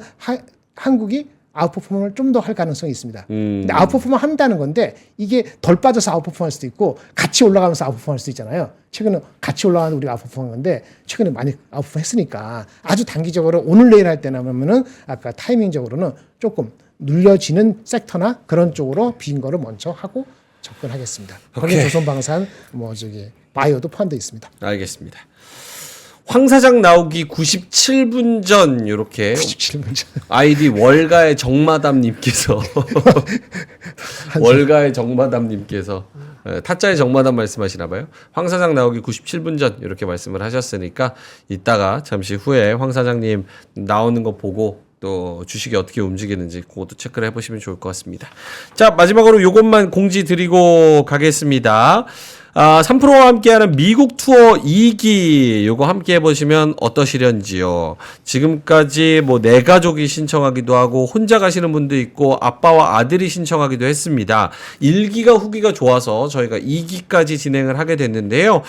한국이 아웃퍼폼을 좀 더 할 가능성이 있습니다. 근데 아웃퍼폼을 한다는 건데 이게 덜 빠져서 아웃퍼폼할 수도 있고 같이 올라가면서 아웃퍼폼할 수도 있잖아요. 최근에 같이 올라가는 우리가 아웃퍼폼한 건데 최근에 많이 아웃퍼폼 했으니까 아주 단기적으로 오늘 내일 할 때라면은 아까 타이밍적으로는 조금 눌려지는 섹터나 그런 쪽으로 빈 거를 먼저 하고 접근하겠습니다. 거기 조선방산 바이오도 포함되어 있습니다. 알겠습니다. 황 사장 나오기 97분 전 이렇게 97분 전. 아이디 월가의 정마담님께서 월가의 정마담님께서 타짜의 정마담 말씀하시나 봐요. 황 사장 나오기 97분 전 이렇게 말씀을 하셨으니까 이따가 잠시 후에 황 사장님 나오는 거 보고 또 주식이 어떻게 움직이는지 그것도 체크를 해보시면 좋을 것 같습니다. 자, 마지막으로 요것만 공지 드리고 가겠습니다. 3프로와 함께하는 미국 투어 2기 요거 함께 해보시면 어떠시련지요. 지금까지 뭐 내 가족이 신청하기도 하고 혼자 가시는 분도 있고 아빠와 아들이 신청하기도 했습니다. 1기가 후기가 좋아서 저희가 2기까지 진행을 하게 됐는데요.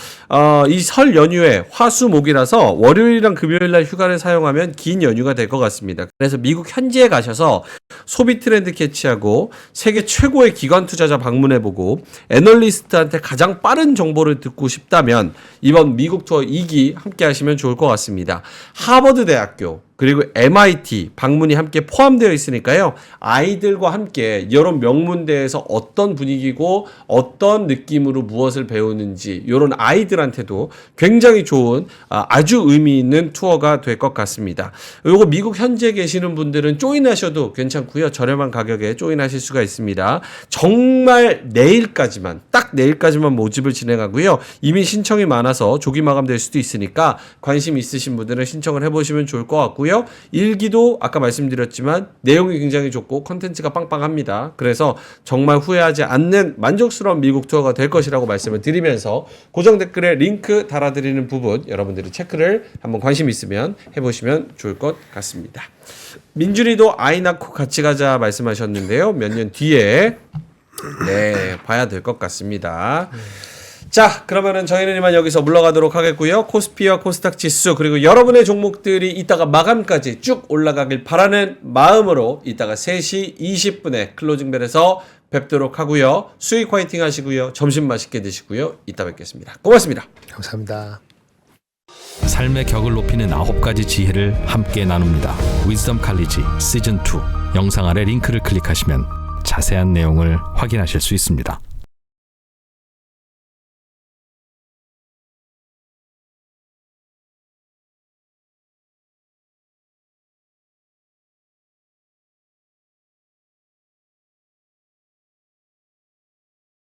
이 설 연휴에 화수목이라서 월요일이랑 금요일날 휴가를 사용하면 긴 연휴가 될 것 같습니다. 그래서 미국 현지에 가셔서 소비 트렌드 캐치하고 세계 최고의 기관 투자자 방문해보고 애널리스트한테 가장 빠른 정보를 듣고 싶다면 이번 미국 투어 2기 함께 하시면 좋을 것 같습니다. 하버드 대학교 그리고 MIT 방문이 함께 포함되어 있으니까요. 아이들과 함께 이런 명문대에서 어떤 분위기고 어떤 느낌으로 무엇을 배우는지 이런 아이들한테도 굉장히 좋은 아주 의미 있는 투어가 될 것 같습니다. 요거 미국 현지에 계시는 분들은 조인하셔도 괜찮고요. 저렴한 가격에 조인하실 수가 있습니다. 정말 내일까지만 딱 내일까지만 모집을 진행하고요. 이미 신청이 많아서 조기 마감될 수도 있으니까 관심 있으신 분들은 신청을 해보시면 좋을 것 같고요. 1기도 아까 말씀드렸지만 내용이 굉장히 좋고 컨텐츠가 빵빵합니다. 그래서 정말 후회하지 않는 만족스러운 미국 투어가 될 것이라고 말씀을 드리면서 고정 댓글에 링크 달아드리는 부분 여러분들이 체크를 한번 관심 있으면 해보시면 좋을 것 같습니다. 민준이도 아이 낳고 같이 가자 말씀하셨는데요. 몇 년 뒤에 봐야 될 것 같습니다. 자, 그러면은 저희는 이만 여기서 물러가도록 하겠고요. 코스피와 코스닥 지수 그리고 여러분의 종목들이 이따가 마감까지 쭉 올라가길 바라는 마음으로 이따가 3시 20분에 클로징벨에서 뵙도록 하고요. 수익 화이팅 하시고요. 점심 맛있게 드시고요. 이따 뵙겠습니다. 고맙습니다. 감사합니다. 삶의 격을 높이는 9가지 지혜를 함께 나눕니다. 위즈덤 칼리지 시즌 2 영상 아래 링크를 클릭하시면 자세한 내용을 확인하실 수 있습니다.